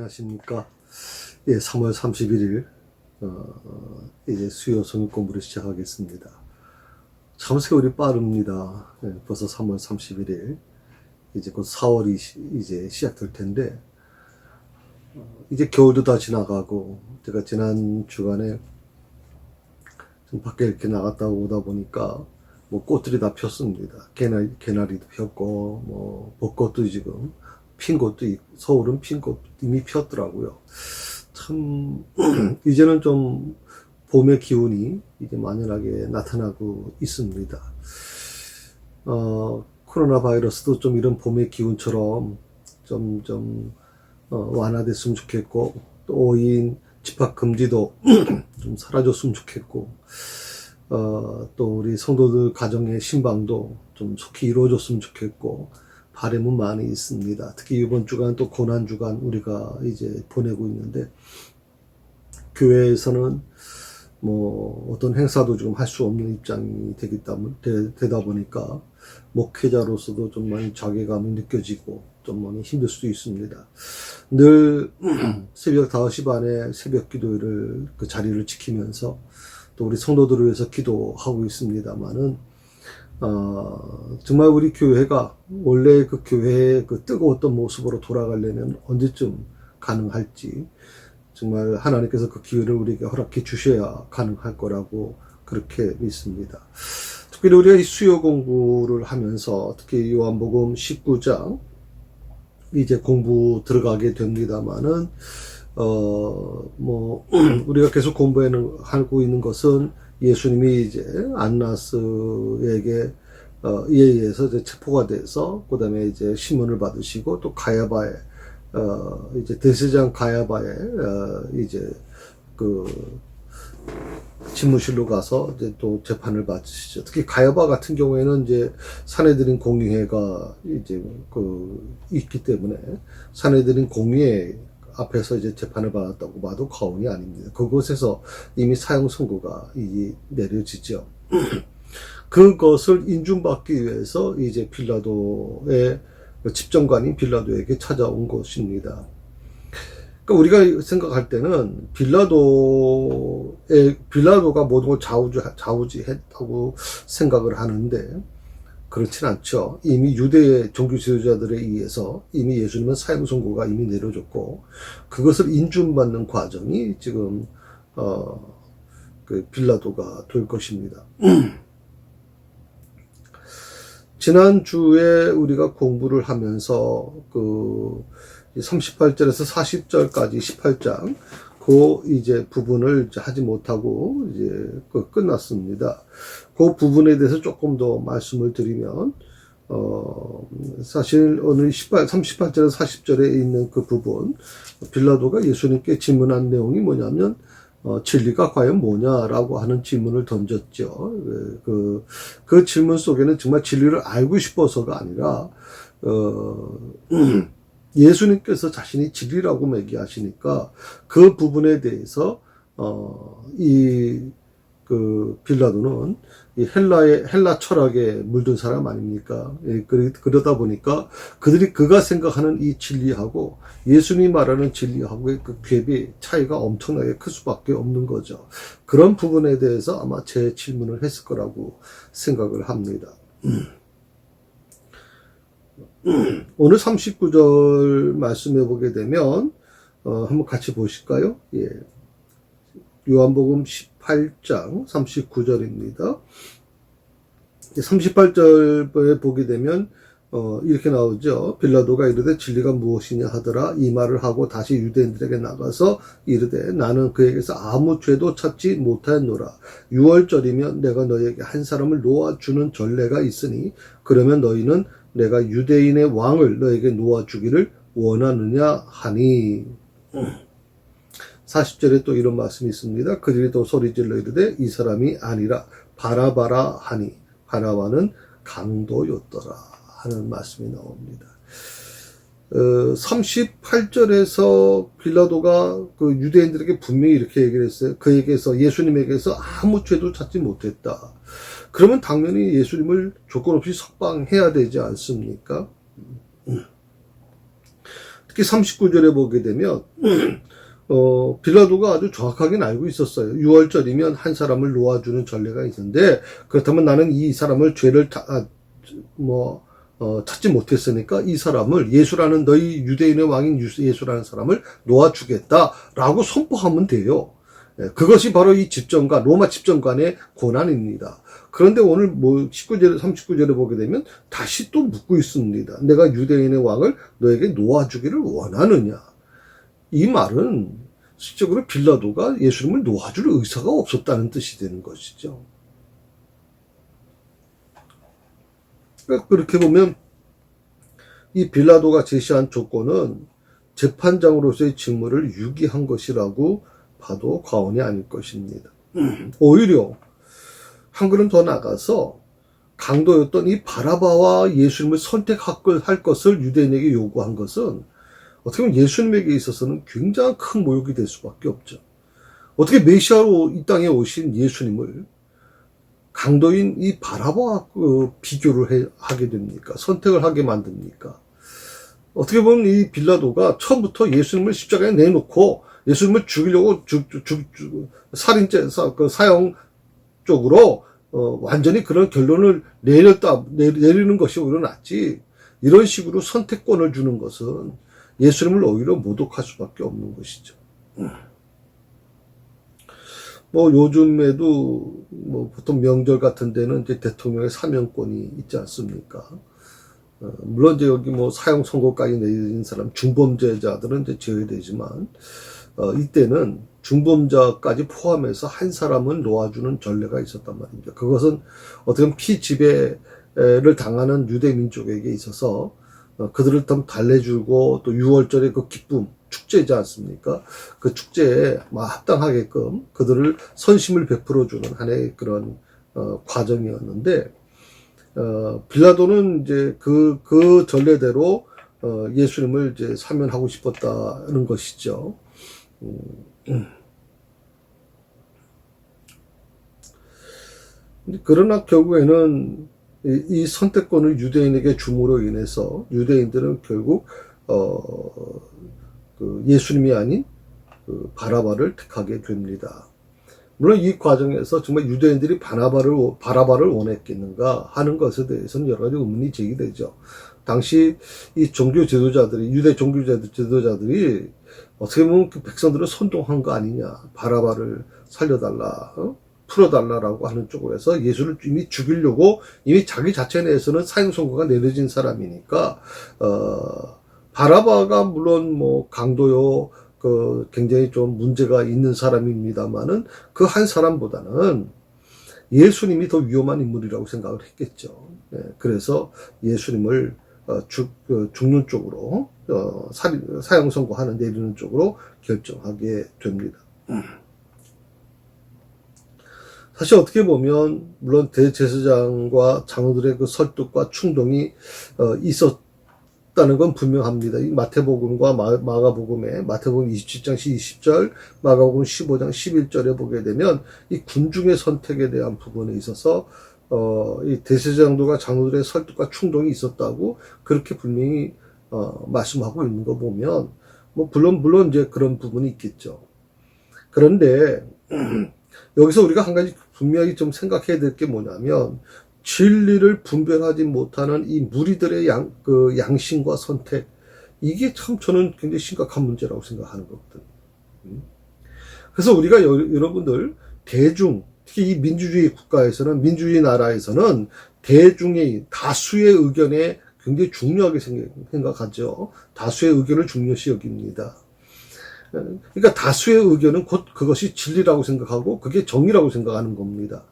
안녕하십니까. 예, 3월 31일, 이제 수요 성역 공부를 시작하겠습니다. 참 세월이 빠릅니다. 예, 벌써 3월 31일. 이제 곧 4월이 이제 시작될 텐데, 이제 겨울도 다 지나가고, 제가 지난 주간에 좀 밖에 이렇게 나갔다 오다 보니까, 뭐 꽃들이 다 폈습니다. 개나리도 폈고, 뭐 벚꽃도 지금 핀 곳도 있고, 서울은 핀 곳 이미 폈더라고요. 참 이제는 좀 봄의 기운이 이제 만연하게 나타나고 있습니다. 코로나 바이러스도 좀 이런 봄의 기운처럼 좀 완화됐으면 좋겠고, 또 5인 집합 금지도 좀 사라졌으면 좋겠고, 또 우리 성도들 가정의 신방도 좀 속히 이루어졌으면 좋겠고, 바람은 많이 있습니다. 특히 이번 주간 또 고난 주간 우리가 이제 보내고 있는데, 교회에서는 뭐 어떤 행사도 지금 할 수 없는 입장이 되다 보니까 목회자로서도 좀 많이 자괴감이 느껴지고 좀 많이 힘들 수도 있습니다. 늘 새벽 5시 반에 새벽 기도를 그 자리를 지키면서 또 우리 성도들을 위해서 기도하고 있습니다만은, 정말 우리 교회가 원래 그 교회의 그 뜨거웠던 모습으로 돌아가려면 언제쯤 가능할지, 정말 하나님께서 그 기회를 우리에게 허락해 주셔야 가능할 거라고 그렇게 믿습니다. 특별히 우리가 이 수요 공부를 하면서 특히 요한복음 19장 이제 공부 들어가게 됩니다만은, 우리가 계속 하고 있는 것은 예수님이 이제 안나스에게 이에 의해서 이제 체포가 돼서, 그 다음에 이제 신문을 받으시고, 또 가야바에, 이제 대제사장 가야바에, 이제 그 집무실로 가서 이제 또 재판을 받으시죠. 특히 가야바 같은 경우에는 이제 산헤드린 공의회가 이제 있기 때문에 산헤드린 공의회 앞에서 이제 재판을 받았다고 봐도 과언이 아닙니다. 그곳에서 이미 사형 선고가 내려지죠. 그것을 인준받기 위해서 이제 빌라도의 집정관인 빌라도에게 찾아온 것입니다. 그러니까 우리가 생각할 때는 빌라도가 모든 걸 좌우지했다고 생각을 하는데, 그렇진 않죠. 이미 유대의 종교 지도자들에 의해서 이미 예수님은 사형 선고가 이미 내려졌고, 그것을 인준받는 과정이 지금 그 빌라도가 될 것입니다. 지난주에 우리가 공부를 하면서 38절에서 40절까지 18장 이제 부분을 하지 못하고 이제 끝났습니다. 그 부분에 대해서 조금 더 말씀을 드리면, 사실 오늘 38절에서 40절에 있는 그 부분, 빌라도가 예수님께 질문한 내용이 뭐냐면, 진리가 과연 뭐냐라고 하는 질문을 던졌죠. 그 질문 속에는 정말 진리를 알고 싶어서가 아니라, 예수님께서 자신이 진리라고 얘기하시니까 그 부분에 대해서, 빌라도는 이 헬라 철학에 물든 사람 아닙니까? 그러다 보니까 그가 생각하는 이 진리하고 예수님이 말하는 진리하고의 그 갭이 차이가 엄청나게 클 수밖에 없는 거죠. 그런 부분에 대해서 아마 제 질문을 했을 거라고 생각을 합니다. 오늘 39절 말씀해 보게 되면, 한번 같이 보실까요? 예. 요한복음 18장 39절입니다. 38절에 보게 되면, 이렇게 나오죠. 빌라도가 이르되 진리가 무엇이냐 하더라. 이 말을 하고 다시 유대인들에게 나가서 이르되 나는 그에게서 아무 죄도 찾지 못하였노라. 6월절이면 내가 너에게 한 사람을 놓아주는 전례가 있으니 그러면 너희는 내가 유대인의 왕을 너에게 놓아주기를 원하느냐 하니. 40절에 또 이런 말씀이 있습니다. 그들이 또 소리질러 이르되 이 사람이 아니라 바라바라 하니 바라바는 강도였더라 하는 말씀이 나옵니다. 38절에서 빌라도가 그 유대인들에게 분명히 이렇게 얘기를 했어요. 그에게서, 예수님에게서 아무 죄도 찾지 못했다. 그러면 당연히 예수님을 조건 없이 석방해야 되지 않습니까? 특히 39절에 보게 되면 빌라도가 아주 정확하게 알고 있었어요. 6월절이면 한 사람을 놓아주는 전례가 있는데, 그렇다면 나는 이 사람을 죄를 찾지 못했으니까 이 사람을, 예수라는 너희 유대인의 왕인 예수라는 사람을 놓아주겠다라고 선포하면 돼요. 그것이 바로 이 집정관, 로마 집정관의 권한입니다. 그런데 오늘 39절에 보게 되면 다시 또 묻고 있습니다. 내가 유대인의 왕을 너에게 놓아주기를 원하느냐. 이 말은 실적으로 빌라도가 예수님을 놓아줄 의사가 없었다는 뜻이 되는 것이죠. 그렇게 보면 이 빌라도가 제시한 조건은 재판장으로서의 직무를 유기한 것이라고 봐도 과언이 아닐 것입니다. 오히려 한 걸음 더 나가서 강도였던 이 바라바와 예수님을 선택할 것을 유대인에게 요구한 것은 어떻게 보면 예수님에게 있어서는 굉장히 큰 모욕이 될 수밖에 없죠. 어떻게 메시아로 이 땅에 오신 예수님을 강도인 이 바라바와 비교를 하게 됩니까? 선택을 하게 만듭니까? 어떻게 보면 이 빌라도가 처음부터 예수님을 십자가에 내놓고 예수님을 죽이려고 사형 쪽으로 완전히 그런 결론을 내리는 것이 오히려 낫지, 이런 식으로 선택권을 주는 것은 예수님을 오히려 모독할 수밖에 없는 것이죠. 요즘에도 보통 명절 같은 데는 이제 대통령의 사면권이 있지 않습니까? 물론 이제 여기 사형 선고까지 내린 사람, 중범죄자들은 이제 제외되지만, 이때는 중범자까지 포함해서 한 사람은 놓아주는 전례가 있었단 말입니다. 그것은 어떻게 보면 피지배를 당하는 유대민족에게 있어서 그들을 좀 달래주고, 또 6월절의 그 기쁨, 축제지 않습니까? 그 축제에 합당하게끔 그들을 선심을 베풀어주는 하나의 그런 과정이었는데, 빌라도는 이제 그 전례대로 예수님을 이제 사면하고 싶었다는 것이죠. 그러나 결국에는 이 선택권을 유대인에게 줌으로 인해서 유대인들은 결국 예수님이 아닌 바라바를 택하게 됩니다. 물론 이 과정에서 정말 유대인들이 바라바를 원했겠는가 하는 것에 대해서는 여러 가지 의문이 제기되죠. 당시 이 종교 지도자들이, 유대 종교 지도자들이 어떻게 보면 그 백성들을 선동한 거 아니냐, 바라바를 살려달라, 풀어달라라고 하는 쪽에서 예수를 이미 죽이려고 이미 자기 자체 내에서는 사형 선고가 내려진 사람이니까, 바라바가 물론 강도요, 굉장히 좀 문제가 있는 사람입니다만은 그 한 사람보다는 예수님이 더 위험한 인물이라고 생각을 했겠죠. 그래서 예수님을 죽는 쪽으로, 사형 선고하는 내리는 쪽으로 결정하게 됩니다. 사실 어떻게 보면 물론 대제사장과 장로들의 그 설득과 충동이 있었다는 건 분명합니다. 이 마태복음과 마가복음에, 마태복음 27장 20절, 마가복음 15장 11절에 보게 되면 이 군중의 선택에 대한 부분에 있어서 이 대제사장들과 장로들의 설득과 충동이 있었다고 그렇게 분명히 말씀하고 있는 거 보면 물론 이제 그런 부분이 있겠죠. 그런데 여기서 우리가 한 가지 분명히 좀 생각해야 될 게 뭐냐면, 진리를 분별하지 못하는 이 무리들의 양심과 선택, 이게 참 저는 굉장히 심각한 문제라고 생각하는 거거든요. 그래서 우리가 여러분들 특히 이 민주주의 국가에서는, 민주주의 나라에서는 대중의, 다수의 의견에 굉장히 중요하게 생각하죠. 다수의 의견을 중요시 여깁니다. 그러니까 다수의 의견은 곧 그것이 진리라고 생각하고 그게 정의라고 생각하는 겁니다.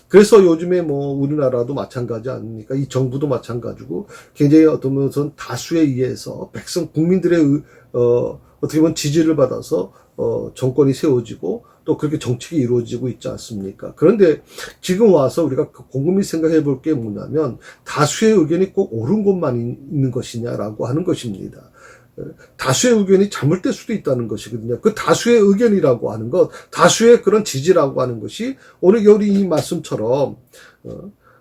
그래서 요즘에 우리나라도 마찬가지 아닙니까? 이 정부도 마찬가지고 굉장히 어떤 면에서는 다수에 의해서 국민들의 어떻게 보면 지지를 받아서 정권이 세워지고 또 그렇게 정책이 이루어지고 있지 않습니까? 그런데 지금 와서 우리가 곰곰이 생각해 볼 게 뭐냐면, 다수의 의견이 꼭 옳은 것만 있는 것이냐라고 하는 것입니다. 다수의 의견이 잘못될 수도 있다는 것이거든요. 그 다수의 의견이라고 하는 것, 다수의 그런 지지라고 하는 것이 오늘 여기 이 말씀처럼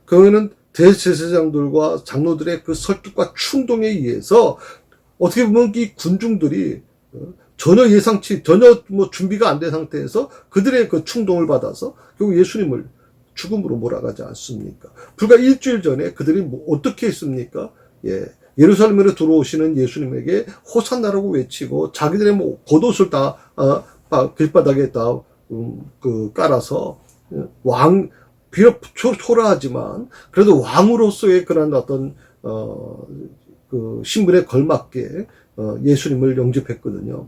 그거는 대제사장들과 장로들의 그 설득과 충동에 의해서 어떻게 보면 이 군중들이 전혀 뭐 준비가 안 된 상태에서 그들의 그 충동을 받아서 결국 예수님을 죽음으로 몰아가지 않습니까? 불과 일주일 전에 그들이 뭐 어떻게 했습니까? 예루살렘으로 들어오시는 예수님에게 호산나라고 외치고 자기들의 뭐 겉옷을 다 길바닥에 다 깔아서 비록 초라하지만 그래도 왕으로서의 그런 어떤 그 신분에 걸맞게 예수님을 영접했거든요.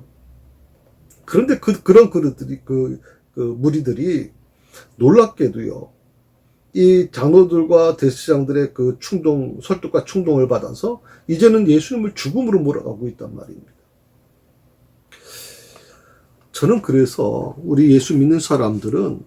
그런데 그런 무리들이 놀랍게도요, 이 장로들과 대제사장들의 그 설득과 충동을 받아서 이제는 예수님을 죽음으로 몰아가고 있단 말입니다. 저는 그래서 우리 예수 믿는 사람들은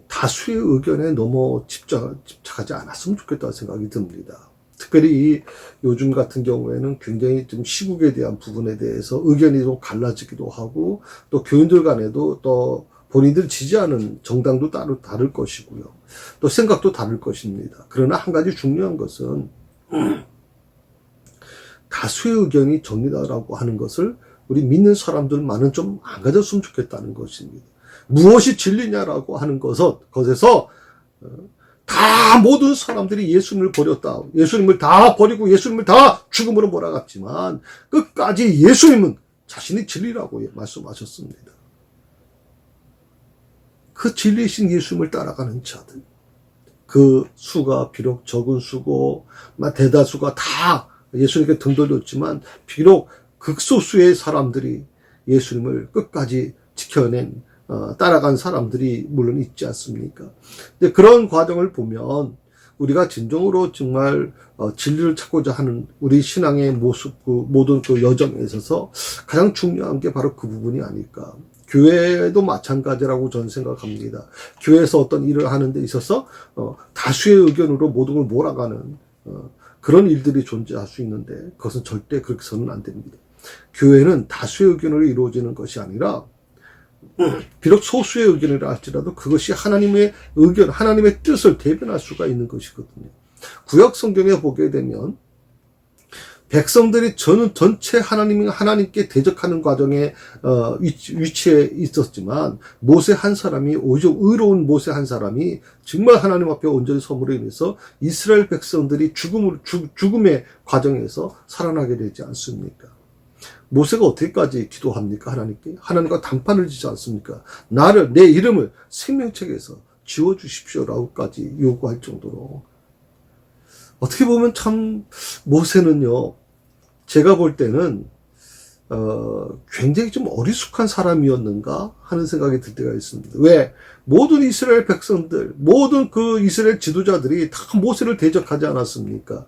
다수의 의견에 너무 집착하지 않았으면 좋겠다는 생각이 듭니다. 특별히 요즘 같은 경우에는 굉장히 좀 시국에 대한 부분에 대해서 의견이 좀 갈라지기도 하고, 또 교인들 간에도 또 본인들 지지하는 정당도 따로 다를 것이고요. 또 생각도 다를 것입니다. 그러나 한 가지 중요한 것은 다수의 의견이 정리다라고 하는 것을 우리 믿는 사람들만은 좀 안 가졌으면 좋겠다는 것입니다. 무엇이 진리냐라고 하는 것에서 다 모든 사람들이 예수님을 버렸다. 예수님을 다 버리고 예수님을 다 죽음으로 몰아갔지만 끝까지 예수님은 자신이 진리라고 말씀하셨습니다. 그 진리이신 예수님을 따라가는 자들, 그 수가 비록 적은 수고 대다수가 다 예수님께 등 돌렸지만 비록 극소수의 사람들이 예수님을 끝까지 지켜낸 따라간 사람들이 물론 있지 않습니까? 근데 그런 과정을 보면 우리가 진정으로 정말 진리를 찾고자 하는 우리 신앙의 모습, 그 모든 그 여정에 있어서 가장 중요한 게 바로 그 부분이 아닐까. 교회도 마찬가지라고 저는 생각합니다. 교회에서 어떤 일을 하는 데 있어서 다수의 의견으로 모든 걸 몰아가는 그런 일들이 존재할 수 있는데 그것은 절대 그렇게서는 안 됩니다. 교회는 다수의 의견으로 이루어지는 것이 아니라 비록 소수의 의견이라 할지라도 그것이 하나님의 의견, 하나님의 뜻을 대변할 수가 있는 것이거든요. 구약 성경에 보게 되면 백성들이 전체 하나님께 대적하는 과정에 위치에 있었지만 모세 한 사람이, 오히려 의로운 모세 한 사람이 정말 하나님 앞에 온전히 섬으로 인해서 이스라엘 백성들이 죽음의 과정에서 살아나게 되지 않습니까? 모세가 어떻게까지 기도합니까? 하나님과 단판을 짓지 않습니까? 내 이름을 생명책에서 지워주십시오라고까지 요구할 정도로. 어떻게 보면 참 모세는요, 제가 볼 때는 굉장히 좀 어리숙한 사람이었는가 하는 생각이 들 때가 있습니다. 왜? 모든 이스라엘 백성들, 모든 그 이스라엘 지도자들이 다 모세를 대적하지 않았습니까?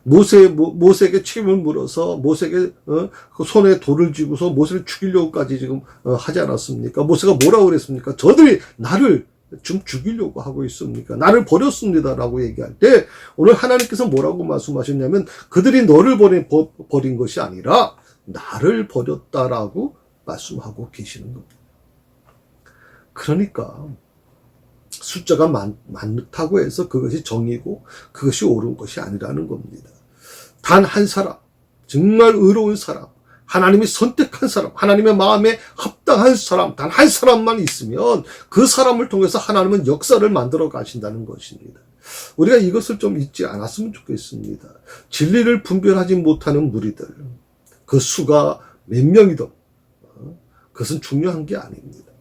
모세에게 책임을 물어서 모세에게 그 손에 돌을 쥐고서 모세를 죽이려고까지 지금 하지 않았습니까? 모세가 뭐라고 그랬습니까? 저들이 나를 좀 죽이려고 하고 있습니까? 나를 버렸습니다라고 얘기할 때 오늘 하나님께서 뭐라고 말씀하셨냐면 그들이 너를 버린 것이 아니라 나를 버렸다라고 말씀하고 계시는 겁니다. 그러니까 숫자가 많다고 해서 그것이 정의고 그것이 옳은 것이 아니라는 겁니다. 단 한 사람, 정말 의로운 사람, 하나님이 선택한 사람, 하나님의 마음에 합당한 사람, 단 한 사람만 있으면 그 사람을 통해서 하나님은 역사를 만들어 가신다는 것입니다. 우리가 이것을 좀 잊지 않았으면 좋겠습니다. 진리를 분별하지 못하는 무리들, 그 수가 몇 명이든 그것은 중요한 게 아닙니다.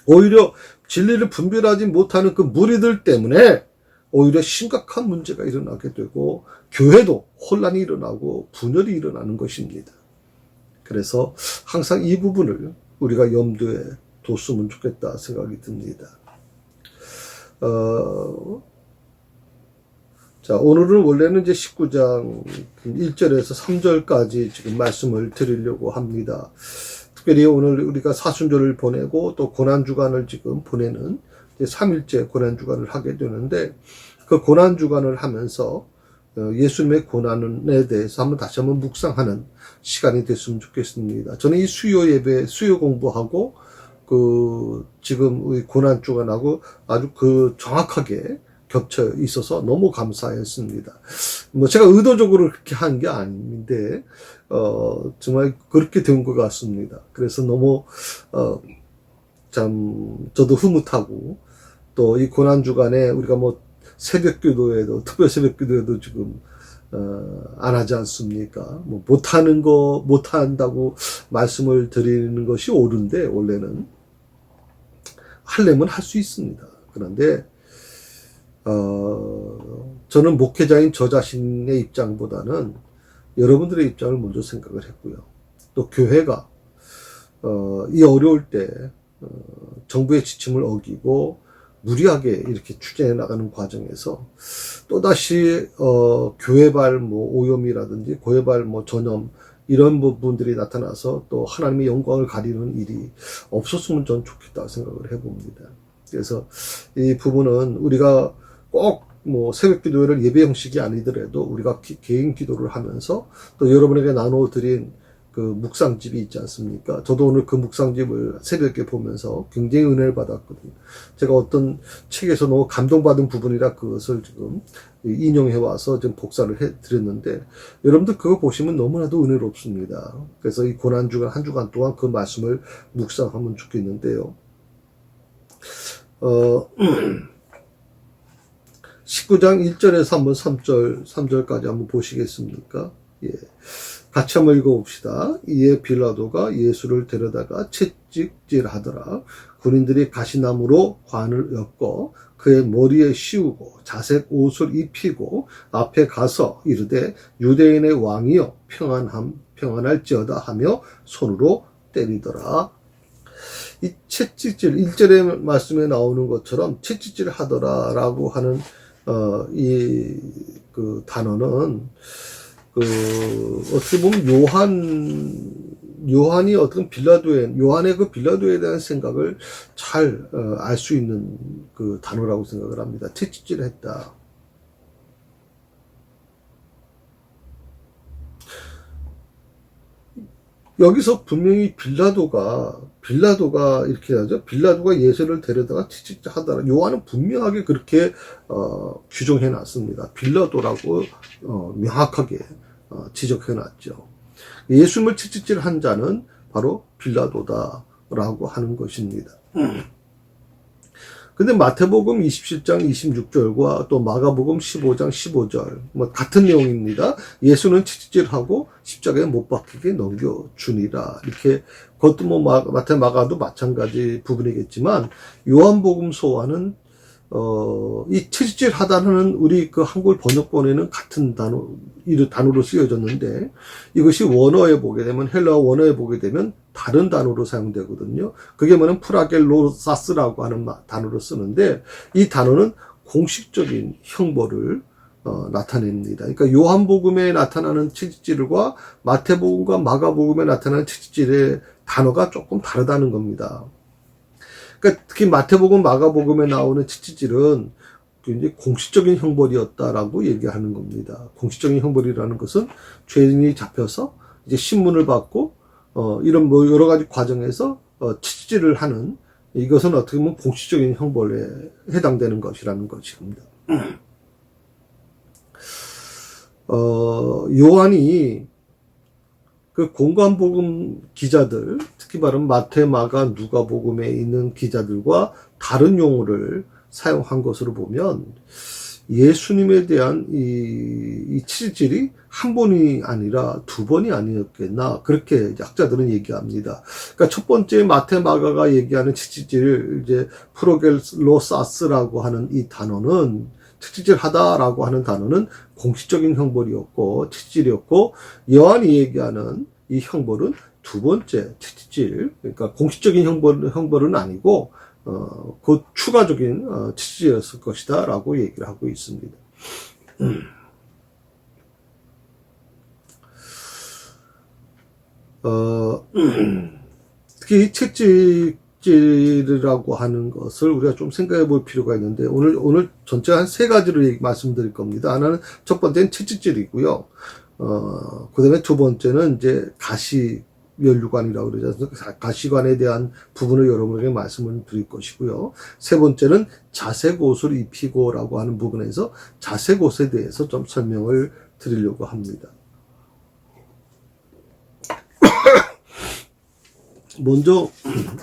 오히려 진리를 분별하지 못하는 그 무리들 때문에 오히려 심각한 문제가 일어나게 되고 교회도 혼란이 일어나고 분열이 일어나는 것입니다. 그래서 항상 이 부분을 우리가 염두에 뒀으면 좋겠다 생각이 듭니다. 자, 오늘은 원래는 이제 19장 1절에서 3절까지 지금 말씀을 드리려고 합니다. 특별히 오늘 우리가 사순절을 보내고 또 고난주간을 지금 보내는 3일째 고난주간을 하게 되는데 그 고난주간을 하면서 예수님의 고난에 대해서 다시 한번 묵상하는 시간이 됐으면 좋겠습니다. 저는 이 수요 예배, 수요 공부하고 지금 우리 고난주간하고 아주 정확하게 겹쳐 있어서 너무 감사했습니다. 뭐 제가 의도적으로 그렇게 한 게 아닌데, 정말 그렇게 된 것 같습니다. 그래서 너무, 참, 저도 흐뭇하고, 또 이 고난주간에 우리가 뭐 새벽 기도에도, 특별 새벽 기도에도 지금, 안 하지 않습니까? 뭐 못한다고 말씀을 드리는 것이 옳은데, 원래는. 하려면 할 수 있습니다. 그런데, 저는 목회자인 저 자신의 입장보다는 여러분들의 입장을 먼저 생각을 했고요. 또 교회가, 이 어려울 때, 정부의 지침을 어기고 무리하게 이렇게 추진해 나가는 과정에서 또다시, 교회발 뭐 오염이라든지 교회발 뭐 전염, 이런 부분들이 나타나서 또 하나님의 영광을 가리는 일이 없었으면 전 좋겠다 생각을 해봅니다. 그래서 이 부분은 우리가 꼭 뭐 새벽 기도회를 예배 형식이 아니더라도 우리가 개인 기도를 하면서 또 여러분에게 나눠드린 그 묵상집이 있지 않습니까? 저도 오늘 그 묵상집을 새벽에 보면서 굉장히 은혜를 받았거든요. 제가 어떤 책에서 너무 감동받은 부분이라 그것을 지금 인용해와서 좀 복사를 해드렸는데, 여러분들 그거 보시면 너무나도 은혜롭습니다. 그래서 이 고난주간, 한 주간 동안 그 말씀을 묵상하면 좋겠는데요. 19장 1절에서 한번 3절까지 한번 보시겠습니까? 예. 같이 한번 읽어봅시다. 이에 빌라도가 예수를 데려다가 채찍질하더라. 군인들이 가시나무로 관을 엮어 그의 머리에 씌우고 자색 옷을 입히고 앞에 가서 이르되 유대인의 왕이여 평안할지어다 하며 손으로 때리더라. 이 채찍질, 1절의 말씀에 나오는 것처럼 채찍질 하더라라고 하는 그 단어는, 어떻게 보면 요한이 어떤 요한의 그 빌라도에 대한 생각을 잘, 알 수 있는 그 단어라고 생각을 합니다. 채찍질 했다. 여기서 분명히 빌라도가 이렇게 하죠. 빌라도가 예수를 데려다가 채찍질 하더라. 요한은 분명하게 그렇게 규정해 놨습니다. 빌라도라고 명확하게 지적해 놨죠. 예수님을 채찍질 한 자는 바로 빌라도다라고 하는 것입니다. 근데 마태복음 27장 26절과 또 마가복음 15장 15절 뭐 같은 내용입니다. 예수는 채찍질하고 십자가에 못 박히게 넘겨주니라. 이렇게 그것도 뭐 마태 마가도 마찬가지 부분이겠지만, 요한복음서와는 이 채찍질 하다는 우리 그 한글 번역본에는 같은 단어로 쓰여졌는데, 이것이 원어에 보게 되면, 헬라어 원어에 보게 되면 다른 단어로 사용되거든요. 그게 뭐냐면 프라겔로사스라고 하는 단어로 쓰는데, 이 단어는 공식적인 형벌을 나타냅니다. 그러니까 요한복음에 나타나는 채찍질과 마태복음과 마가복음에 나타나는 채찍질의 단어가 조금 다르다는 겁니다. 그러니까 특히 마태복음, 마가복음에 나오는 채찍질은 굉장히 공식적인 형벌이었다라고 얘기하는 겁니다. 공식적인 형벌이라는 것은 죄인이 잡혀서 이제 신문을 받고 이런 뭐 여러 가지 과정에서 채찍질을 하는, 이것은 어떻게 보면 공식적인 형벌에 해당되는 것이라는 것입니다. 요한이 그 공관복음 기자들, 특히 말하면 마태, 마가, 누가복음에 있는 기자들과 다른 용어를 사용한 것으로 보면 예수님에 대한 이 채찍질이 한 번이 아니라 두 번이 아니었겠나, 그렇게 학자들은 얘기합니다. 그러니까 첫 번째 마태, 마가가 얘기하는 채찍질을 이제 프로겔로사스라고 하는 이 단어는, 채찍질하다라고 하는 단어는 공식적인 형벌이었고 채찍질이었고, 요한이 얘기하는 이 형벌은 두 번째 채찍질, 그러니까 공식적인 형벌은 아니고 그 추가적인 채찍질이었을 것이다라고 얘기를 하고 있습니다. 특히 채찍질이라고 하는 것을 우리가 좀 생각해 볼 필요가 있는데, 오늘 전체 한 세 가지를 말씀드릴 겁니다. 하나는, 첫 번째는 채찍질이고요. 그 다음에 두 번째는 이제 가시면류관이라고 그러지 않습니까? 가시관에 대한 부분을 여러분에게 말씀을 드릴 것이고요. 세 번째는 자색 옷을 입히고라고 하는 부분에서 자색 옷에 대해서 좀 설명을 드리려고 합니다. 먼저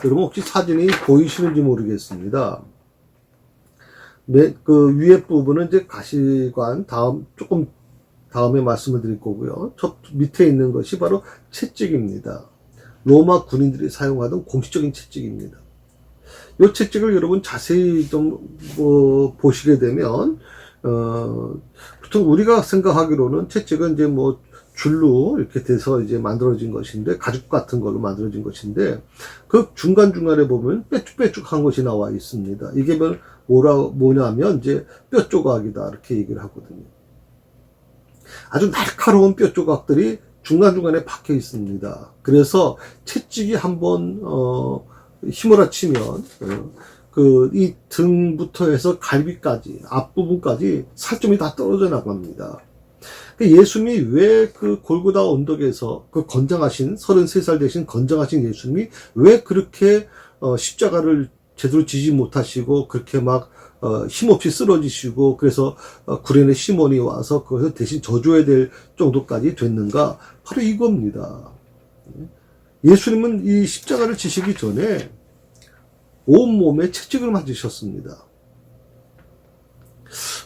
여러분 혹시 사진이 보이시는지 모르겠습니다. 그 위에 부분은 이제 가시관 조금 다음에 말씀을 드릴 거고요. 저 밑에 있는 것이 바로 채찍입니다. 로마 군인들이 사용하던 공식적인 채찍입니다. 이 채찍을 여러분 자세히 좀 보시게 되면 보통 우리가 생각하기로는 채찍은 이제 줄로 이렇게 돼서 이제 만들어진 것인데, 가죽 같은 걸로 만들어진 것인데, 그 중간중간에 보면 뾰족뾰족한 것이 나와 있습니다. 이게 뭐냐면 이제 뼈 조각이다, 이렇게 얘기를 하거든요. 아주 날카로운 뼈 조각들이 중간중간에 박혀 있습니다. 그래서 채찍이 한번 힘을 치면 이 등부터 해서 갈비까지, 앞부분까지 살점이 다 떨어져 나갑니다. 예수님이 왜 그 골고다 언덕에서 그 건장하신 33살 되신 건장하신 예수님이 왜 그렇게 십자가를 제대로 지지 못하시고 그렇게 막 힘없이 쓰러지시고, 그래서 구레네 시몬이 와서 그것을 대신 져줘야 될 정도까지 됐는가? 바로 이겁니다. 예수님은 이 십자가를 지시기 전에 온몸에 채찍을 맞으셨습니다.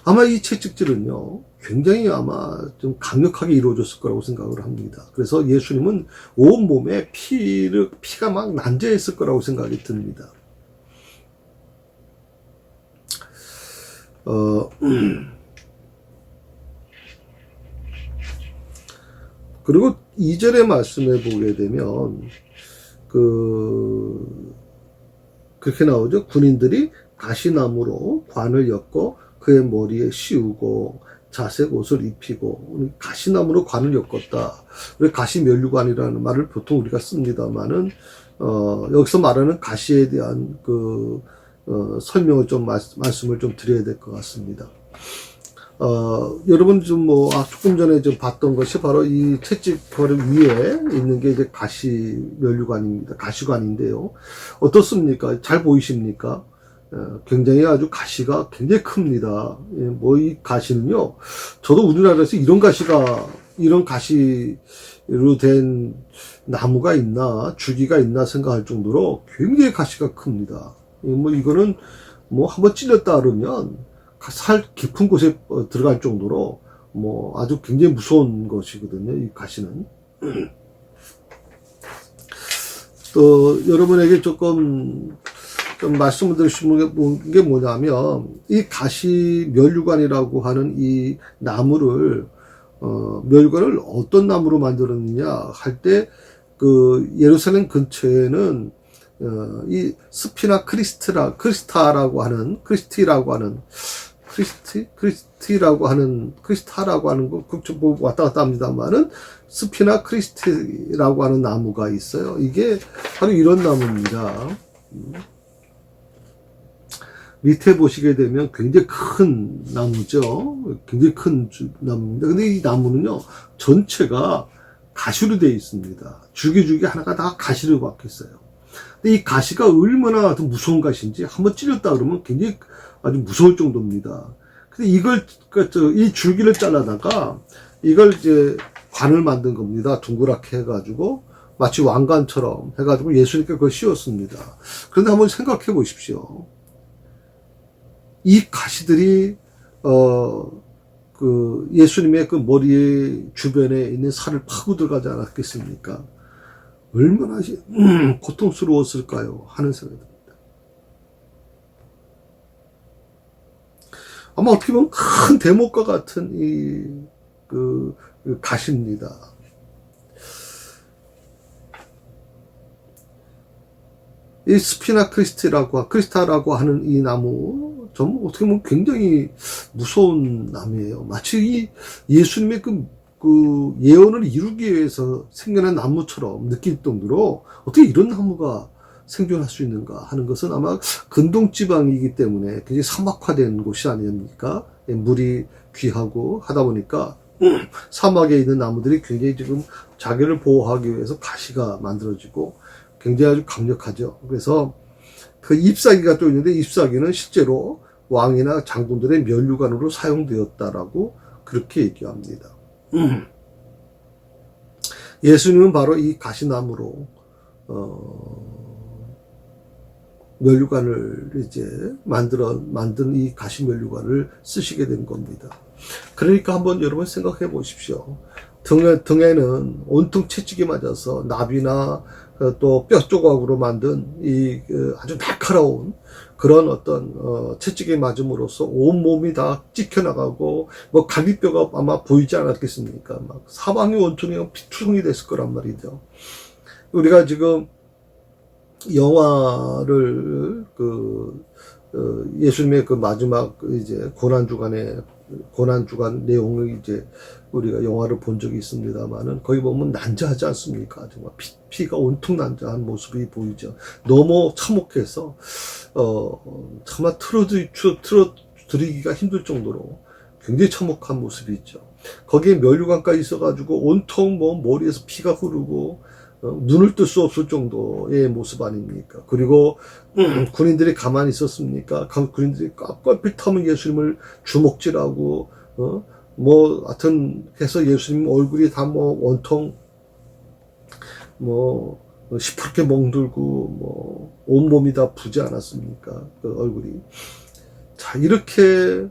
아마 이 채찍질은요, 굉장히 아마 좀 강력하게 이루어졌을 거라고 생각을 합니다. 그래서 예수님은 온몸에 피가 막 난자했을 거라고 생각이 듭니다. 그리고 2절의 말씀에 보게 되면, 그렇게 나오죠. 군인들이 가시나무로 관을 엮고 그의 머리에 씌우고 자색 옷을 입히고, 가시나무로 관을 엮었다. 왜 가시면류관이라는 말을 보통 우리가 씁니다만은, 여기서 말하는 가시에 대한 설명을 좀 말씀을 좀 드려야 될 것 같습니다. 여러분 조금 전에 좀 봤던 것이 바로 이 채찍거리 위에 있는 게 이제 가시면류관입니다. 가시관인데요. 어떻습니까? 잘 보이십니까? 굉장히 아주 가시가 굉장히 큽니다. 이 가시는요, 저도 우리나라에서 이런 가시로 된 나무가 있나, 줄기가 있나 생각할 정도로 굉장히 가시가 큽니다. 이거는 한번 찔렸다 그러면 살 깊은 곳에 들어갈 정도로 아주 굉장히 무서운 것이거든요, 이 가시는. 또 여러분에게 좀 말씀을 드릴 수 있는 게 뭐냐면, 이 가시면류관이라고 하는 이 나무를 면류관을 어떤 나무로 만들었느냐 할 때, 예루살렘 근처에는 이 스피나 크리스타라고 하는 거 왔다 갔다 합니다만은, 스피나 크리스티라고 하는 나무가 있어요. 이게 바로 이런 나무입니다. 밑에 보시게 되면 굉장히 큰 나무죠. 굉장히 큰 나무입니다. 근데 이 나무는요, 전체가 가시로 되어 있습니다. 줄기 하나가 다 가시로 박혀 있어요. 근데 이 가시가 얼마나 더 무서운 가시인지 한번 찔렸다 그러면 굉장히 아주 무서울 정도입니다. 근데 이 줄기를 잘라다가 이걸 이제 관을 만든 겁니다. 둥그랗게 해가지고 마치 왕관처럼 해가지고 예수님께 그걸 씌웠습니다. 그런데 한번 생각해 보십시오. 이 가시들이 예수님의 그 머리 주변에 있는 살을 파고 들어가지 않았겠습니까? 얼마나 고통스러웠을까요? 하는 생각이 듭니다. 아마 어떻게 보면 큰 대목과 같은 가시입니다. 이 스피나 크리스타라고 하는 이 나무, 좀 어떻게 보면 굉장히 무서운 나무예요. 마치 이 예수님의 그 예언을 이루기 위해서 생겨난 나무처럼 느낄 정도로 어떻게 이런 나무가 생존할 수 있는가 하는 것은 아마 근동지방이기 때문에 굉장히 사막화된 곳이 아닙니까? 물이 귀하고 하다 보니까 사막에 있는 나무들이 굉장히 지금 자기를 보호하기 위해서 가시가 만들어지고 굉장히 아주 강력하죠. 그래서 그 잎사귀가 또 있는데, 잎사귀는 실제로 왕이나 장군들의 면류관으로 사용되었다라고 그렇게 얘기합니다. 예수님은 바로 이 가시나무로 면류관을 이제 만든 이 가시 면류관을 쓰시게 된 겁니다. 그러니까 한번 여러분 생각해 보십시오. 등에는 온통 채찍이 맞아서 나비나 또 뼈 조각으로 만든 이 아주 날카로운 그런 어떤 채찍이 맞음으로써 온 몸이 다 찢겨나가고 뭐 갈비뼈가 아마 보이지 않았겠습니까? 막 사방이 온통이 피투성이 됐을 거란 말이죠. 우리가 지금 영화를 예수님의 그 마지막 이제 고난주간 내용을 이제 우리가 영화를 본 적이 있습니다만은 거기 보면 난자하지 않습니까? 정말 피가 온통 난자한 모습이 보이죠. 너무 참혹해서 차마 틀어드리기가 힘들 정도로 굉장히 참혹한 모습이 있죠. 거기에 면류관까지 있어가지고 온통 뭐 머리에서 피가 흐르고 눈을 뜰 수 없을 정도의 모습 아닙니까? 그리고 군인들이 가만히 있었습니까? 군인들이 껄핏하면 예수님을 주먹질하고 뭐 하여튼 해서 예수님 얼굴이 다 뭐 원통 뭐 시퍼렇게 멍들고 뭐 온몸이 다 부지 않았습니까? 그 얼굴이. 자, 이렇게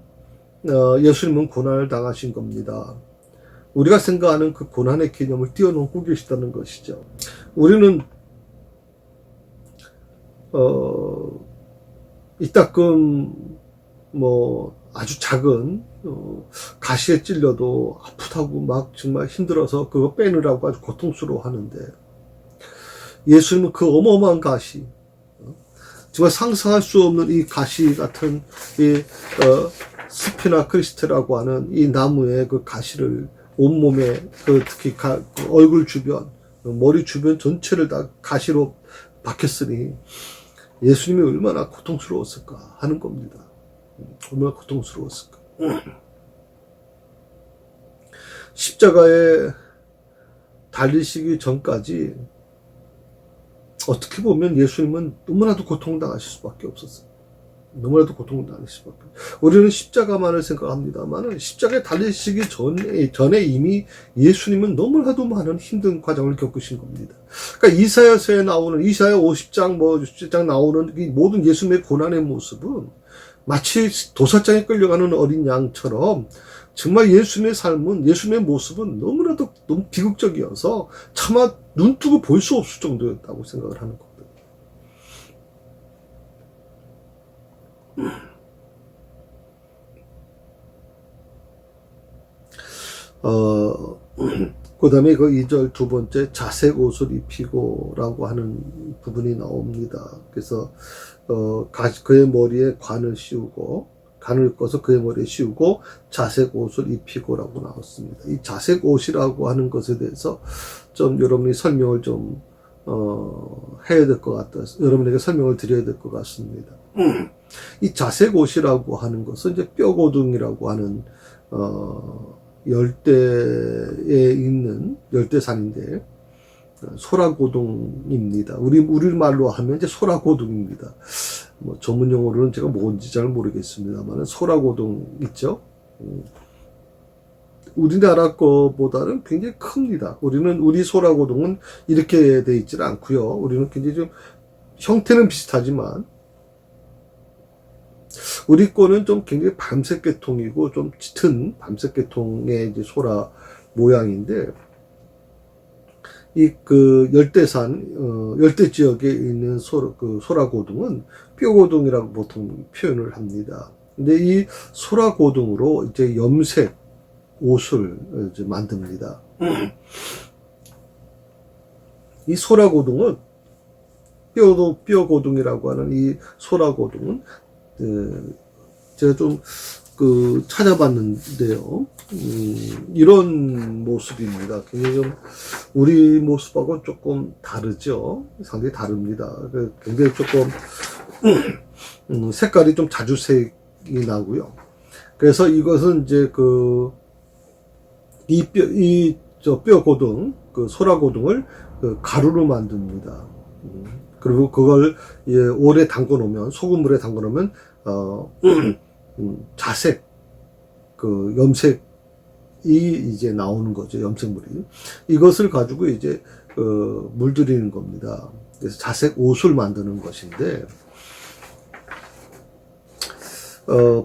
예수님은 고난을 당하신 겁니다. 우리가 생각하는 그 고난의 개념을 뛰어넘고 계시다는 것이죠. 우리는 이따금 뭐 아주 작은 가시에 찔려도 아프다고 막 정말 힘들어서 그거 빼느라고 아주 고통스러워 하는데, 예수님은 그 어마어마한 가시, 정말 상상할 수 없는 이 가시 같은 이 스피나 크리스트라고 하는 이 나무의 그 가시를 온몸에 특히 그 얼굴 주변, 머리 주변 전체를 다 가시로 박혔으니 예수님이 얼마나 고통스러웠을까 하는 겁니다. 얼마나 고통스러웠을까. 십자가에 달리시기 전까지 어떻게 보면 예수님은 너무나도 고통당하실 수밖에 없었어요. 너무나도 고통당하실 수밖에 없어요. 우리는 십자가만을 생각합니다만 십자가에 달리시기 전에 이미 예수님은 너무나도 많은 힘든 과정을 겪으신 겁니다. 그러니까 이사야서에 나오는 이사야 50장 60장 나오는 이 모든 예수님의 고난의 모습은 마치 도살장에 끌려가는 어린 양처럼 정말 예수님의 삶은, 예수님의 모습은 너무 비극적이어서 차마 눈 뜨고 볼 수 없을 정도였다고 생각을 하는 겁니다. 그 다음에 그 2절 두 번째 자색 옷을 입히고라고 하는 부분이 나옵니다. 그래서 그의 머리에 관을 꺼서 그의 머리에 씌우고 자색 옷을 입히고라고 나왔습니다. 이 자색 옷이라고 하는 것에 대해서 좀 여러분이 설명을 좀 해야 될 것 같아서 여러분에게 설명을 드려야 될 것 같습니다. 이 자색 옷이라고 하는 것은 이제 뼈고둥이라고 하는 열대에 있는 열대산인데 소라고둥입니다. 우리말로 하면 이제 소라고둥입니다. 뭐 전문 용어로는 제가 뭔지 잘 모르겠습니다만 소라고둥 있죠. 우리나라 거보다는 굉장히 큽니다. 우리 소라고둥은 이렇게 돼 있지는 않고요. 우리는 굉장히 좀 형태는 비슷하지만 우리 거는 좀 굉장히 밤색 계통이고 좀 짙은 밤색 계통의 이제 소라 모양인데, 이 그 열대산 열대 지역에 있는 소라고둥은 뼈고둥이라고 보통 표현을 합니다. 근데 이 소라고둥으로 이제 염색 옷을 이제 만듭니다. 이 소라고둥은 뼈고둥이라고 하는 이 소라고둥은 제가 좀 찾아봤는데요. 이런 모습입니다. 굉장히 좀 우리 모습하고 조금 다르죠. 상당히 다릅니다. 굉장히 조금 색깔이 좀 자주색이 나고요. 그래서 이것은 이제 뼈고둥, 소라고둥을 가루로 만듭니다. 그리고 그걸 오래 담궈 놓으면, 소금물에 담궈 놓으면 자색 염색이 이제 나오는 거죠. 염색물이. 이것을 가지고 이제, 물들이는 겁니다. 그래서 자색 옷을 만드는 것인데,